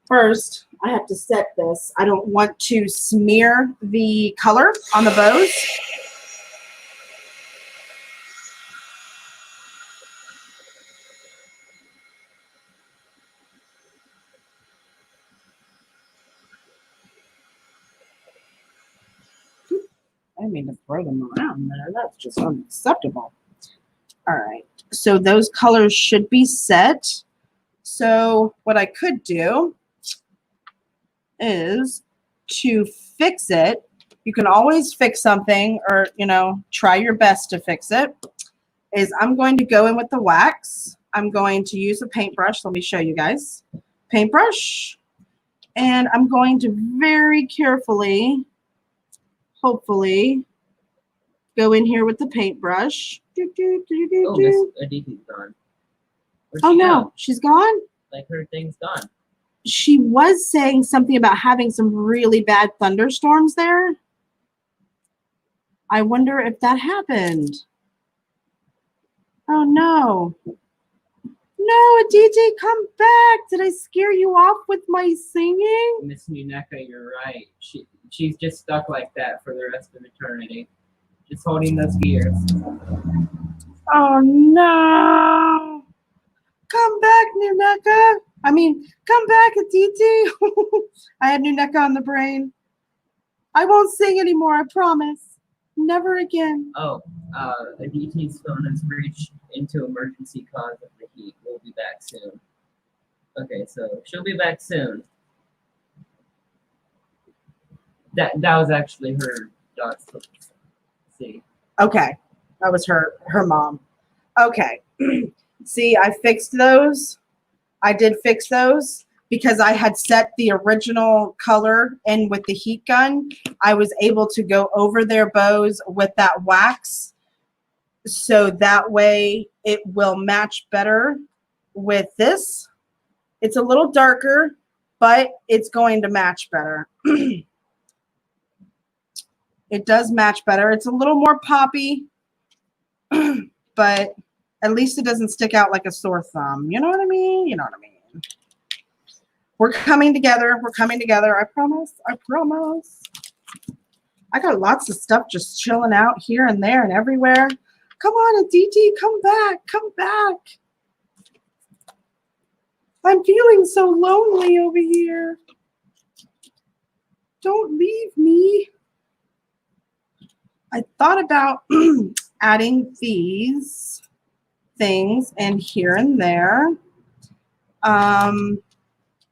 first I have to set this. I don't want to smear the color on the bows. I didn't mean to throw them around there. That's just unacceptable. All right. So those colors should be set. So what I could do is to fix it. You can always fix something or, you know, try your best to fix it. Is I'm going to go in with the wax. I'm going to use a paintbrush. Let me show you guys. Paintbrush. And I'm going to very carefully, hopefully, go in here with the paintbrush. Oh, Miss Aditi's gone. Where'd Oh she no, go? she's gone? Like her thing's gone. She was saying something about having some really bad thunderstorms there. I wonder if that happened. Oh no. No, Aditi, come back. Did I scare you off with my singing? Miss Nuneka, you're right. She's just stuck like that for the rest of eternity. Just holding those gears. Oh no. Come back, Nuneka. I mean, come back, Aditi. I had Nuneka on the brain. I won't sing anymore, I promise. Never again. Oh, Aditi's phone has reached into emergency cause of the heat. We'll be back soon. Okay, so she'll be back soon. That was actually her dog's see. Okay. That was her mom. Okay. See, I fixed those. I did fix those because I had set the original color in with the heat gun. I was able to go over their bows with that wax. So that way it will match better with this. It's a little darker, but it's going to match better. It does match better. It's a little more poppy, but at least it doesn't stick out like a sore thumb. You know what I mean? You know what I mean? We're coming together. We're coming together. I promise. I promise. I got lots of stuff just chilling out here and there and everywhere. Come on, Aditi, come back. Come back. I'm feeling so lonely over here. Don't leave me. I thought about adding these things in here and there.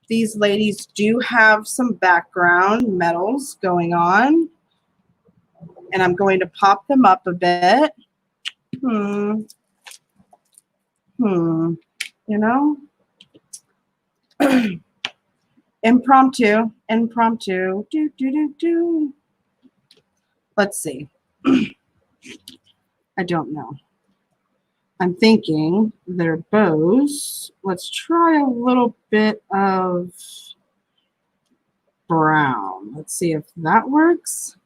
These ladies do have some background metals going on. And I'm going to pop them up a bit. You know? Impromptu. Do. Let's see. I don't know. I'm thinking they're bows. Let's try a little bit of brown. Let's see if that works.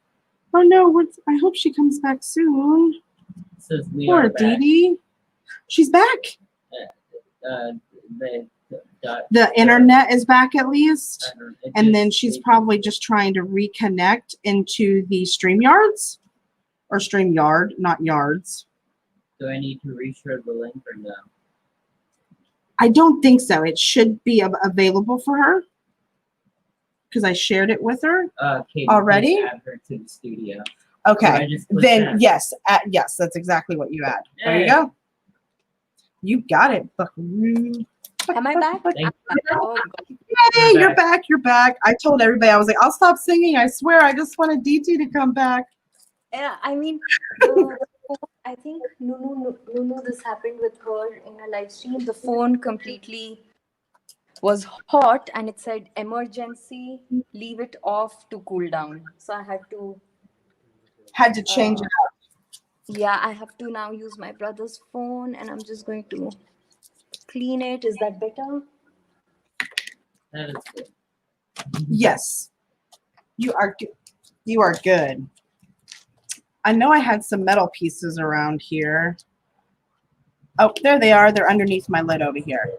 Oh no, I hope she comes back soon. It says we Poor are back. Aditi. She's back. The internet is back at least. And then she's probably just trying to reconnect into the StreamYards. Or StreamYard, not yards. Do I need to reshare the link or no? I don't think so. It should be available for her. because I shared it with her. Katie, Already? please add her to the studio. Okay. So I just clicked Then that. yes, yes, that's exactly what you add. There you Hey. go. You got it, Buckaroo. Am I back? Thank I'm back. Oh, God. Yay, You're you're back. You're back. I told everybody, I was like, I'll stop singing. I swear, I just wanted DT to come back. Yeah, I mean, the phone, I think Nunu, this happened with her in a live stream. The phone completely was hot and it said emergency, leave it off to cool down. So I had to, Had to change it up. yeah, I have to now use my brother's phone and I'm just going to clean it. Is that better? That is good. Yes, you are. You are good. I know I had some metal pieces around here. Oh, there they are. They're underneath my lid over here.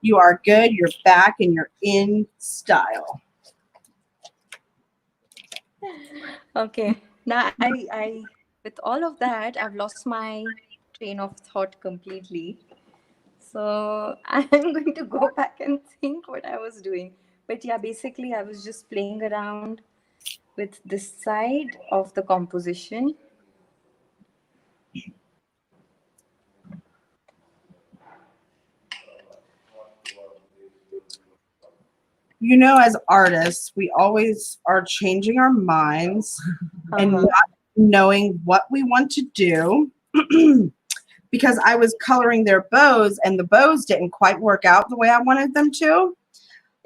You are good. You're back and you're in style. Okay. Now with all of that, I've lost my train of thought completely. So I'm going to go back and think what I was doing. But yeah, basically I was just playing around with this side of the composition. You know, as artists, we always are changing our minds and Uh-huh. not knowing what we want to do. Because I was coloring their bows and the bows didn't quite work out the way I wanted them to.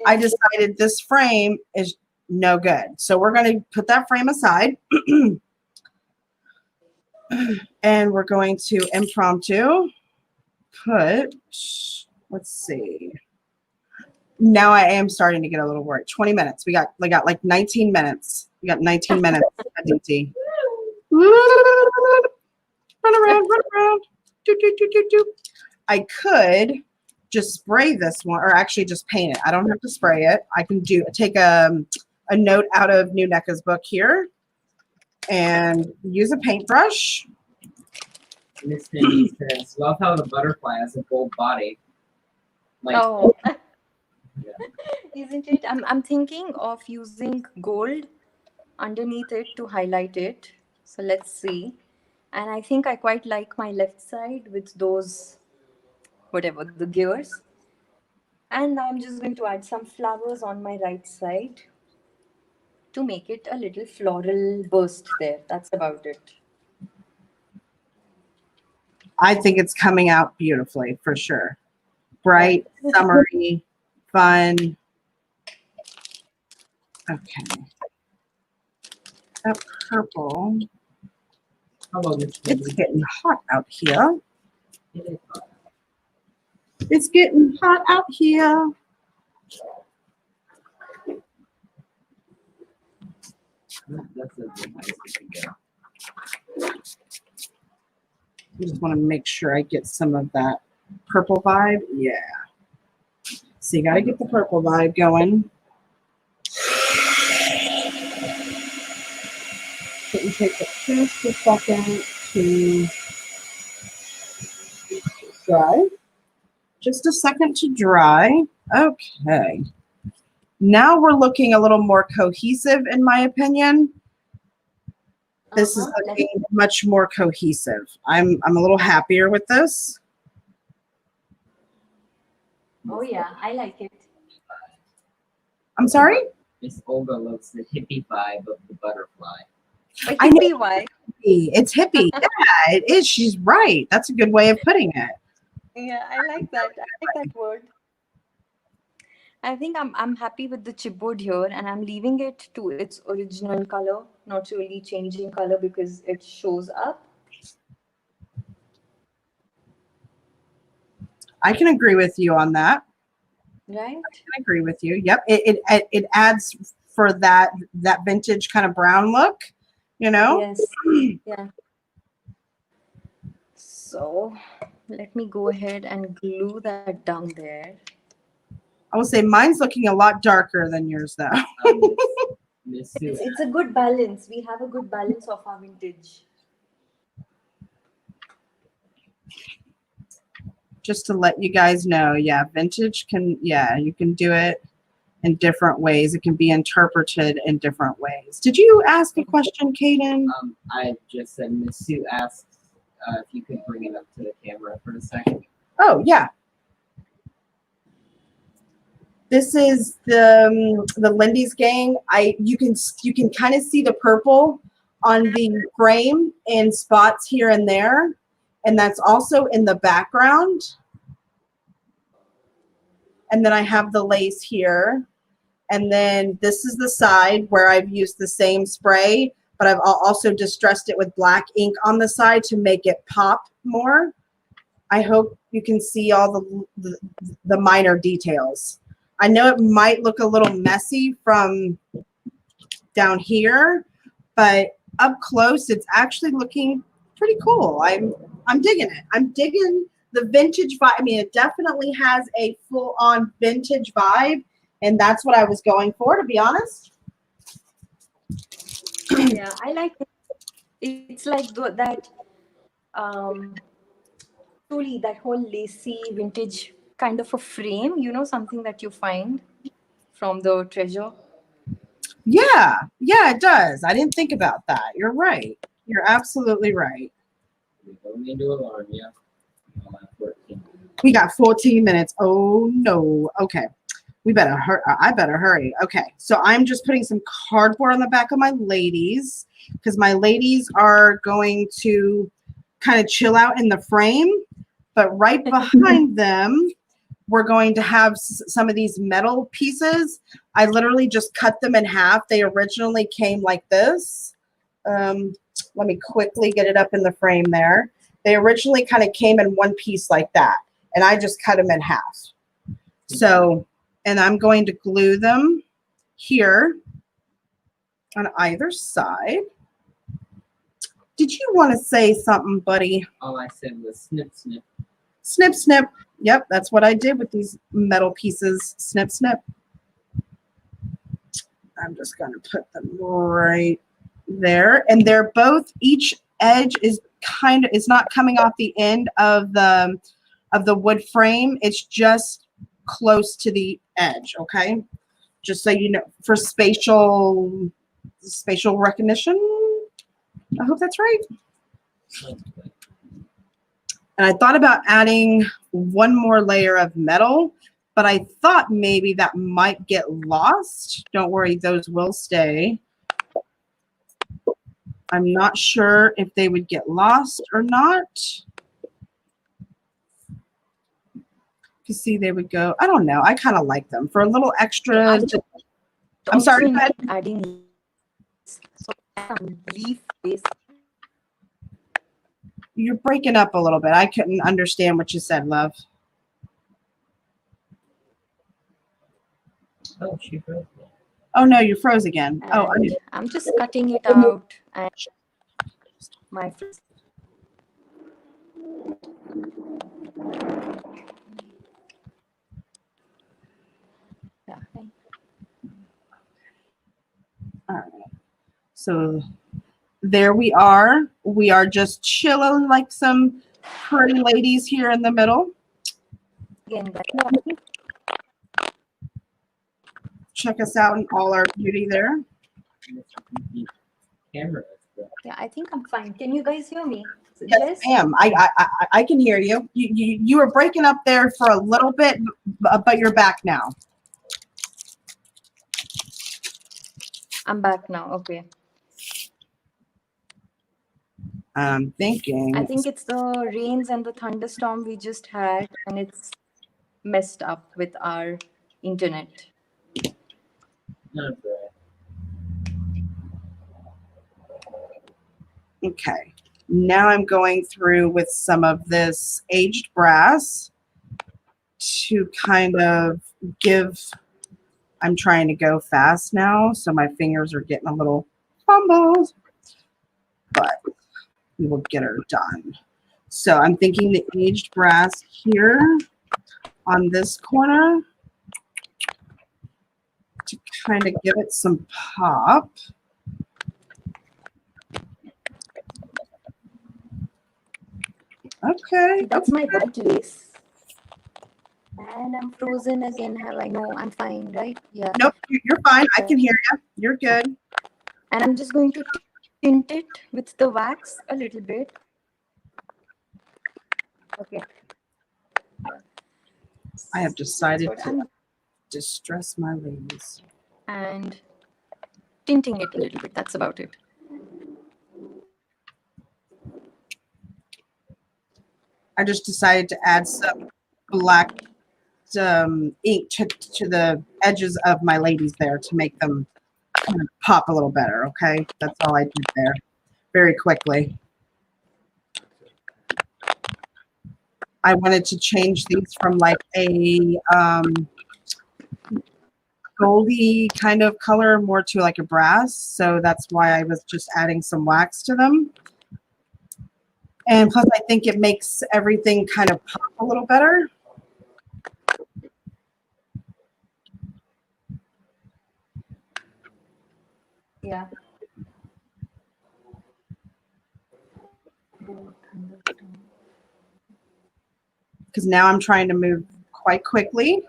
I decided this frame is no good. So we're going to put that frame aside and we're going to impromptu put, let's see. Now I am starting to get a little worried. 20 minutes. We got like 19 minutes. We got 19 minutes, Aditi. Run around, run around. Do, do, do, do, do. I could just spray this one, or actually just paint it. I don't have to spray it. I can take a note out of New NECA's book here and use a paintbrush. Miss Cindy says, love how the butterfly has a gold body. Like, Oh, yeah. isn't it? I'm thinking of using gold underneath it to highlight it. So let's see. And I think I quite like my left side with those, whatever, the gears. And now I'm just going to add some flowers on my right side to make it a little floral burst there. That's about it. I think it's coming out beautifully for sure. Bright, summery, fun. Okay. That purple. How about this? It's getting hot out here. It is hot. It's getting hot out here. That's a good place to go. I just want to make sure I get some of that purple vibe. Yeah. So you got to get the purple vibe going. It will take just a second to dry. Just a second to dry. Okay. Now we're looking a little more cohesive, in my opinion. This is looking much more cohesive. I'm a little happier with this. Oh yeah, I like it. I'm sorry? Miss Olga loves the hippie vibe of the butterfly. A I know. hippie vibe. It's hippie. Yeah, it is. She's right. That's a good way of putting it. Yeah, I like that. I like that word. I think I'm happy with the chipboard here and I'm leaving it to its original color, not really changing color because it shows up. I can agree with you on that. Right? I agree with you. Yep. It adds for that vintage kind of brown look, you know? Yes. Yeah. So let me go ahead and glue that down there. I will say mine's looking a lot darker than yours though. Miss Sue. It's a good balance. We have a good balance of our vintage. Just to let you guys know, yeah, vintage can, yeah, you can do it in different ways. It can be interpreted in different ways. Did you ask a question, Kaden? I just said Miss Sue asked if you could bring it up to the camera for a second. Oh, yeah. This is the Lindy's Gang. You can kind of see the purple on the frame in spots here and there, and that's also in the background. And then I have the lace here, and then this is the side where I've used the same spray, but I've also distressed it with black ink on the side to make it pop more. I hope you can see all the minor details. I know it might look a little messy from down here, but up close, it's actually looking pretty cool. I'm digging it. I'm digging the vintage vibe. I mean, it definitely has a full-on vintage vibe, and that's what I was going for, to be honest. Yeah, I like it. It's like that truly that whole lacy vintage kind of a frame, you know, something that you find from the treasure. Yeah, it does. I didn't think about that. You're right. You're absolutely right. We don't need to alarm you. I'll have 14. We got 14 minutes. Oh no. Okay. We better hurry. I better hurry. Okay. So I'm just putting some cardboard on the back of my ladies because my ladies are going to kind of chill out in the frame. But right behind them, we're going to have some of these metal pieces. I literally just cut them in half. They originally came like this. Let me quickly get it up in the frame there. They originally kind of came in one piece like that, and I just cut them in half. So, and I'm going to glue them here on either side. Did you want to say something, buddy? All I said was snip, snip. Snip, snip. Yep, that's what I did with these metal pieces. Snip, snip. I'm just going to put them right there. And they're both, each edge is not coming off the end of the wood frame. It's just close to the edge, okay? Just so you know, for spatial recognition. I hope that's right. And I thought about adding one more layer of metal, but I thought maybe that might get lost. Don't worry, those will stay. I'm not sure if they would get lost or not. You see, they would go. I don't know. I kind of like them for a little extra. I'm sorry. Go ahead. Adding so some leaf base. You're breaking up a little bit. I couldn't understand what you said, love. Oh, she broke it. Oh no, you froze again. Oh, I'm just cutting it out and my yeah. all right. So there we are. We are just chilling like some pretty ladies here in the middle. Again, Check us out in all our beauty there. Camera. yeah, I think I'm fine. Can you guys hear me? Yes, ma'am. I can hear you. You were breaking up there for a little bit, but you're back now. I'm back now. Okay. I'm thinking. I think it's the rains and the thunderstorm we just had, and it's messed up with our internet. Not bad. Okay. Now I'm going through with some of this aged brass to kind of give. I'm trying to go fast now, so my fingers are getting a little fumbled, but we will get her done. So I'm thinking the aged brass here on this corner to kind of give it some pop. Okay. That's my white lace. And I'm frozen again. Have I? No, I'm fine, right? Yeah. Nope, you're fine. I can hear you. You're good. And I'm just going to tint it with the wax a little bit. Okay. I have decided That's what to I'm- distress my ladies. and tinting it a little bit. That's about it. I just decided to add some black ink to the edges of my ladies there to make them kind of pop a little better. Okay, that's all I did there, very quickly. I wanted to change these from like a goldy kind of color more to like a brass, so that's why I was just adding some wax to them. And plus, I think it makes everything kind of pop a little better. Yeah. Because now I'm trying to move quite quickly.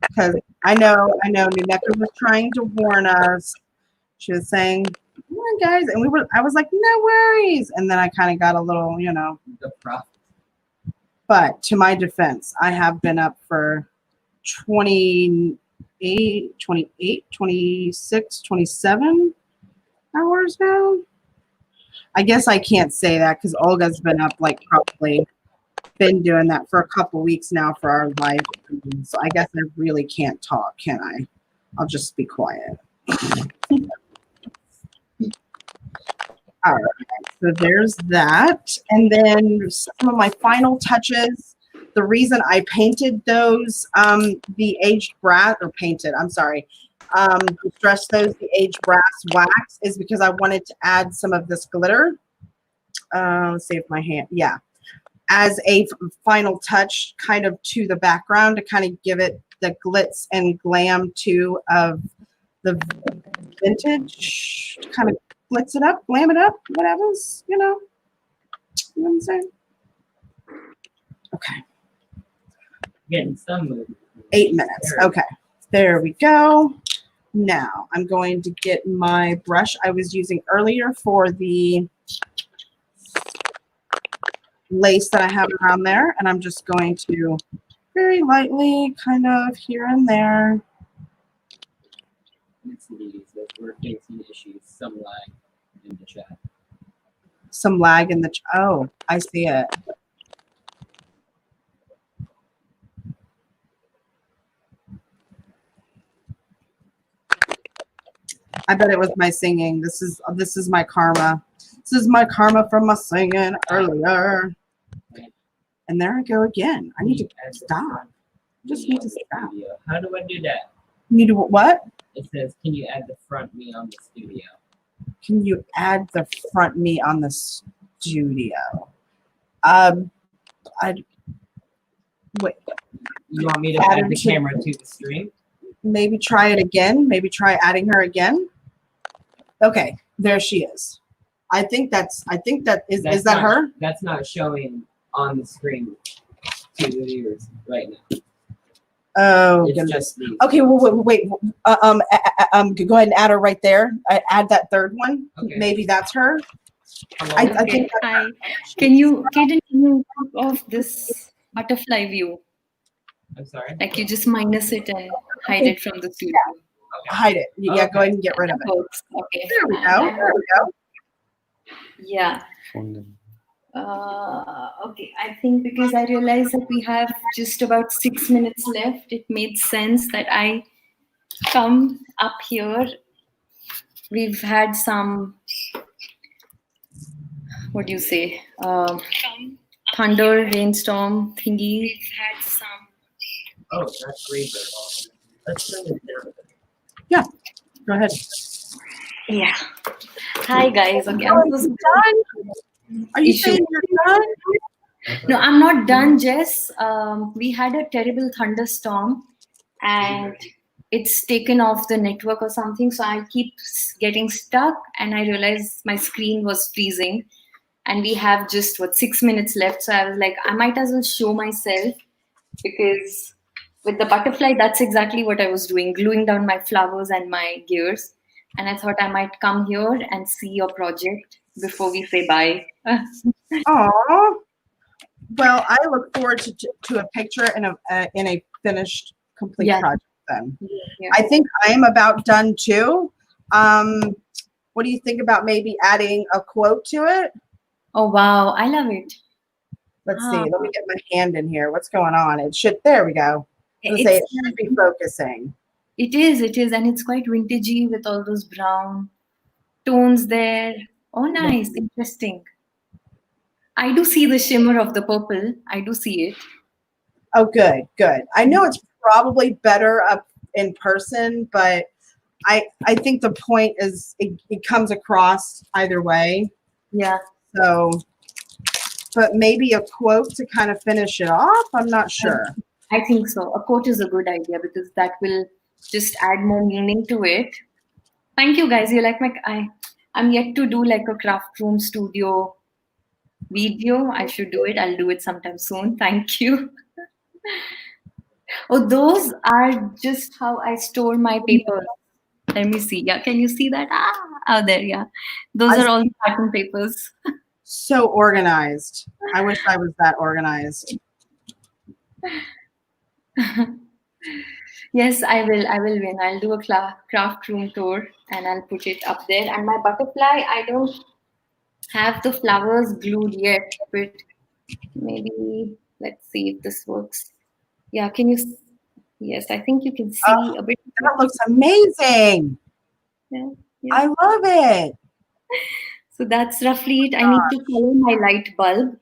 Because I know Nineka was trying to warn us. She was saying, "Come on, guys," and I was like, "No worries." And then I kind of got a little, The prop. But to my defense, I have been up for 28, 26, 27 hours now. I guess I can't say that because Olga's been up like probably been doing that for a couple weeks now for our live. So I guess I really can't talk, can I? I'll just be quiet. All right, so there's that. And then some of my final touches. The reason I painted those, the aged brass, or painted, I'm sorry, distressed those, the aged brass wax, is because I wanted to add some of this glitter. Let's see if my hand, yeah. As a final touch kind of to the background to kind of give it the glitz and glam too of the vintage, to kind of glitz it up, glam it up, whatever's, you know what I'm saying? Okay. Getting some movement. 8 minutes. Okay. There we go. Now I'm going to get my brush I was using earlier for the lace that I have around there, and I'm just going to very lightly kind of here and there. It's these that we're facing issues. Some lag in the chat. Some lag in the, oh, I see it. I bet it was my singing. This is my karma. This is my karma from my singing earlier. And there I go again. I need to stop. Just need to stop. How do I do that? You need to what? It says, can you add the front me on the studio? Can you add the front me on the studio? Wait. You want me to add the camera to the stream? Maybe try it again. Maybe try adding her again. Okay, there she is. I think that is that not, her? That's not showing on the screen to the viewers right now. Oh, It's goodness. just these. Okay, well, wait. Go ahead and add her right there. Add that third one. Okay. Maybe that's her. Hello? I think Hi. Can you take off this butterfly view? I'm sorry. Like you just minus it and hide it from the studio. hide it. Yeah, go ahead and get rid of it. Works. Okay. There we go. There we go. Yeah. Okay. I think because I realized that we have just about 6 minutes left, it made sense that I come up here. We've had some, what do you say, thunder, rainstorm thingy. We've had some. Oh, that's great. Let's bring it down. Yeah, go ahead. Yeah. Hi guys. Okay. I'm so Done? Are you saying you're done? No, I'm not done, Jess. We had a terrible thunderstorm and it's taken off the network or something. So I keep getting stuck and I realized my screen was freezing and we have just 6 minutes left. So I was like, I might as well show myself because with the butterfly, that's exactly what I was doing, gluing down my flowers and my gears. And I thought I might come here and see your project before we say bye. Aw. Well, I look forward to a picture in a finished, complete Yeah. project then. Yeah. I think I am about done too. What do you think about maybe adding a quote to it? Oh, wow. I love it. Let's Ah, see. Let me get my hand in here. What's going on? It should. There we go. I was gonna say it should be focusing. it is. And it's quite vintagey with all those brown tones there. Oh, nice. Interesting. I do see the shimmer of the purple. I do see it. Oh, good, good. I know it's probably better up in person, but I think the point is it comes across either way. Yeah. So, but maybe a quote to kind of finish it off. I'm not sure. I think so. A quote is a good idea because that will just add more meaning to it. Thank you, guys. You like I'm yet to do like a craft room studio video. I should do it. I'll do it sometime soon. Thank you. Oh, those are just how I store my papers. Let me see. Yeah, can you see that? Oh, there. Yeah, those I are all the pattern papers. So organized. I wish I was that organized. Yes, I will. I will win. I'll do a craft room tour and I'll put it up there. And my butterfly, I don't have the flowers glued yet, but maybe let's see if this works. Yeah, can you? Yes, I think you can see Oh, a bit. that looks amazing. Yeah, yeah. I love it. So that's roughly it. I need to color my light bulb,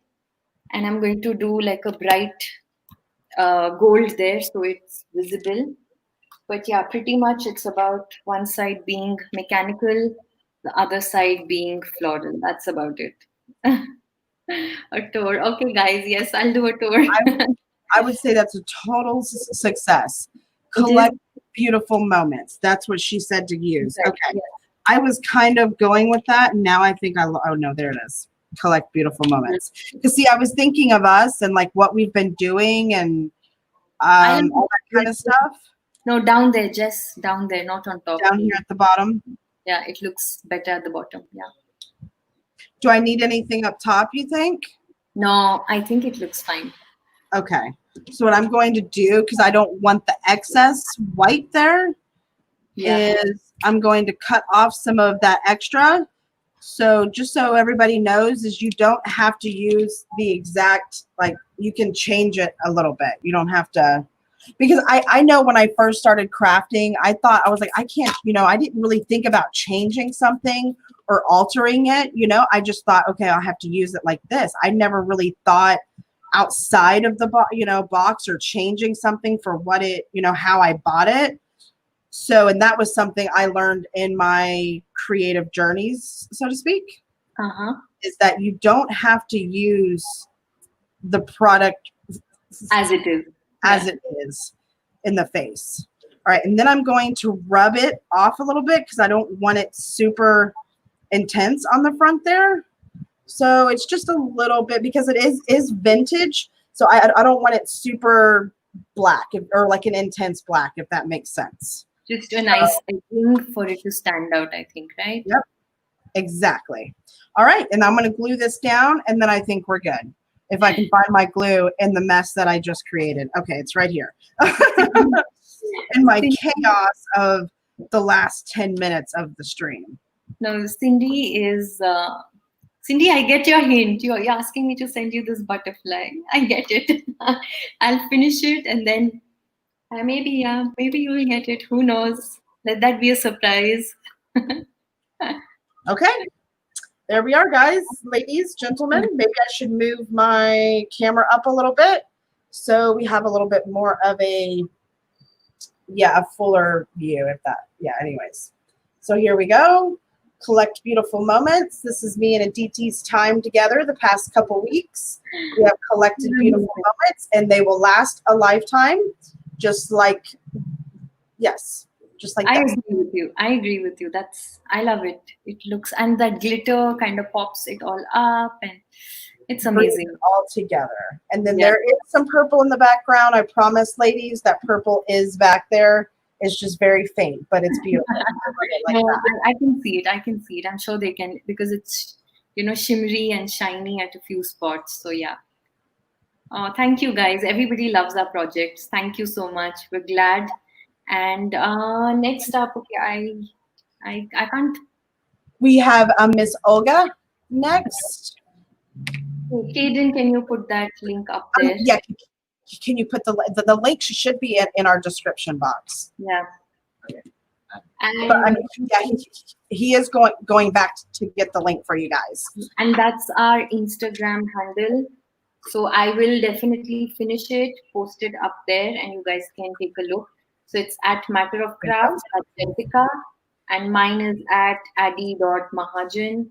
and I'm going to do like a bright gold there so it's visible. But yeah, pretty much it's about one side being mechanical, the other side being floral. That's about it. A tour. Okay, guys. Yes, I'll do a tour. I would say that's a total success. It is. Collect beautiful moments. That's what she said to use. Right, Okay. yeah. I was kind of going with that. And now I think oh no, there it is. Collect beautiful moments. Because see, I was thinking of us and like what we've been doing and I all that kind of stuff No, down there, Jess. Down there, not on top. down here at the bottom. Yeah, it looks better at the bottom. Yeah. Do I need anything up top, you think? No, I think it looks fine. Okay. So what I'm going to do, because I don't want the excess white there, Yeah. is I'm going to cut off some of that extra. So just so everybody knows is you don't have to use the exact, like you can change it a little bit. You don't have to, because I know when I first started crafting, I thought I was like, I can't, I didn't really think about changing something or altering it. I just thought, okay, I'll have to use it like this. I never really thought outside of the box or changing something for what it, how I bought it. So, and that was something I learned in my creative journeys, so to speak, is that you don't have to use the product As it is. as it is in the face. All right. And then I'm going to rub it off a little bit because I don't want it super intense on the front there. So it's just a little bit because it is vintage. So I don't want it super black or like an intense black, if that makes sense. Just a nice edging for it to stand out, I think, right? Yep, exactly. All right, and I'm going to glue this down, and then I think we're good. If I can find my glue in the mess that I just created. Okay, it's right here. In my chaos of the last 10 minutes of the stream. No, Cindy, I get your hint. You're asking me to send you this butterfly. I get it. I'll finish it and then maybe you will get it. Who knows? Let that be a surprise. Okay. There we are, guys, ladies, gentlemen. Maybe I should move my camera up a little bit so we have a little bit more of a fuller view, if that, anyways. So here we go. Collect beautiful moments. This is me and Aditi's time together the past couple weeks. We have collected beautiful moments, and they will last a lifetime, just like, just like I that. agree with you. I love it. It looks, and that glitter kind of pops it all up, and It's bring it amazing. all together. And then Yeah. there is some purple in the background. I promise, ladies, that purple is back there. It's just very faint, but it's beautiful. I like it like No, that. I can see it. I can see it. I'm sure they can because it's shimmery and shiny at a few spots. So yeah. Thank you guys. Everybody loves our projects. Thank you so much. We're glad. And next up, okay, I can't. We have Miss Olga next. Kaden, can you put that link up there? Yeah, can you put the link should be in our description box. Yeah. But I And mean, yeah, he is going back to get the link for you guys. and that's our Instagram handle. So I will definitely finish it, post it up there, and you guys can take a look. So it's at Matter of Crafts at Jessica, and mine is at adi.mahajan.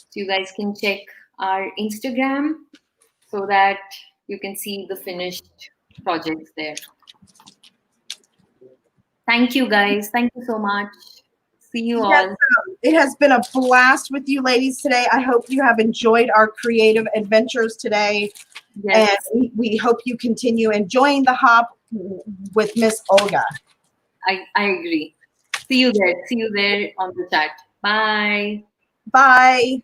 So you guys can check our Instagram so that you can see the finished projects there. Thank you guys. Thank you so much. See you Yes, all. it has been a blast with you ladies today. I hope you have enjoyed our creative adventures today. Yes. And we hope you continue enjoying the hop with Miss Olga. I agree. See you there. See you there on the chat. Bye. Bye.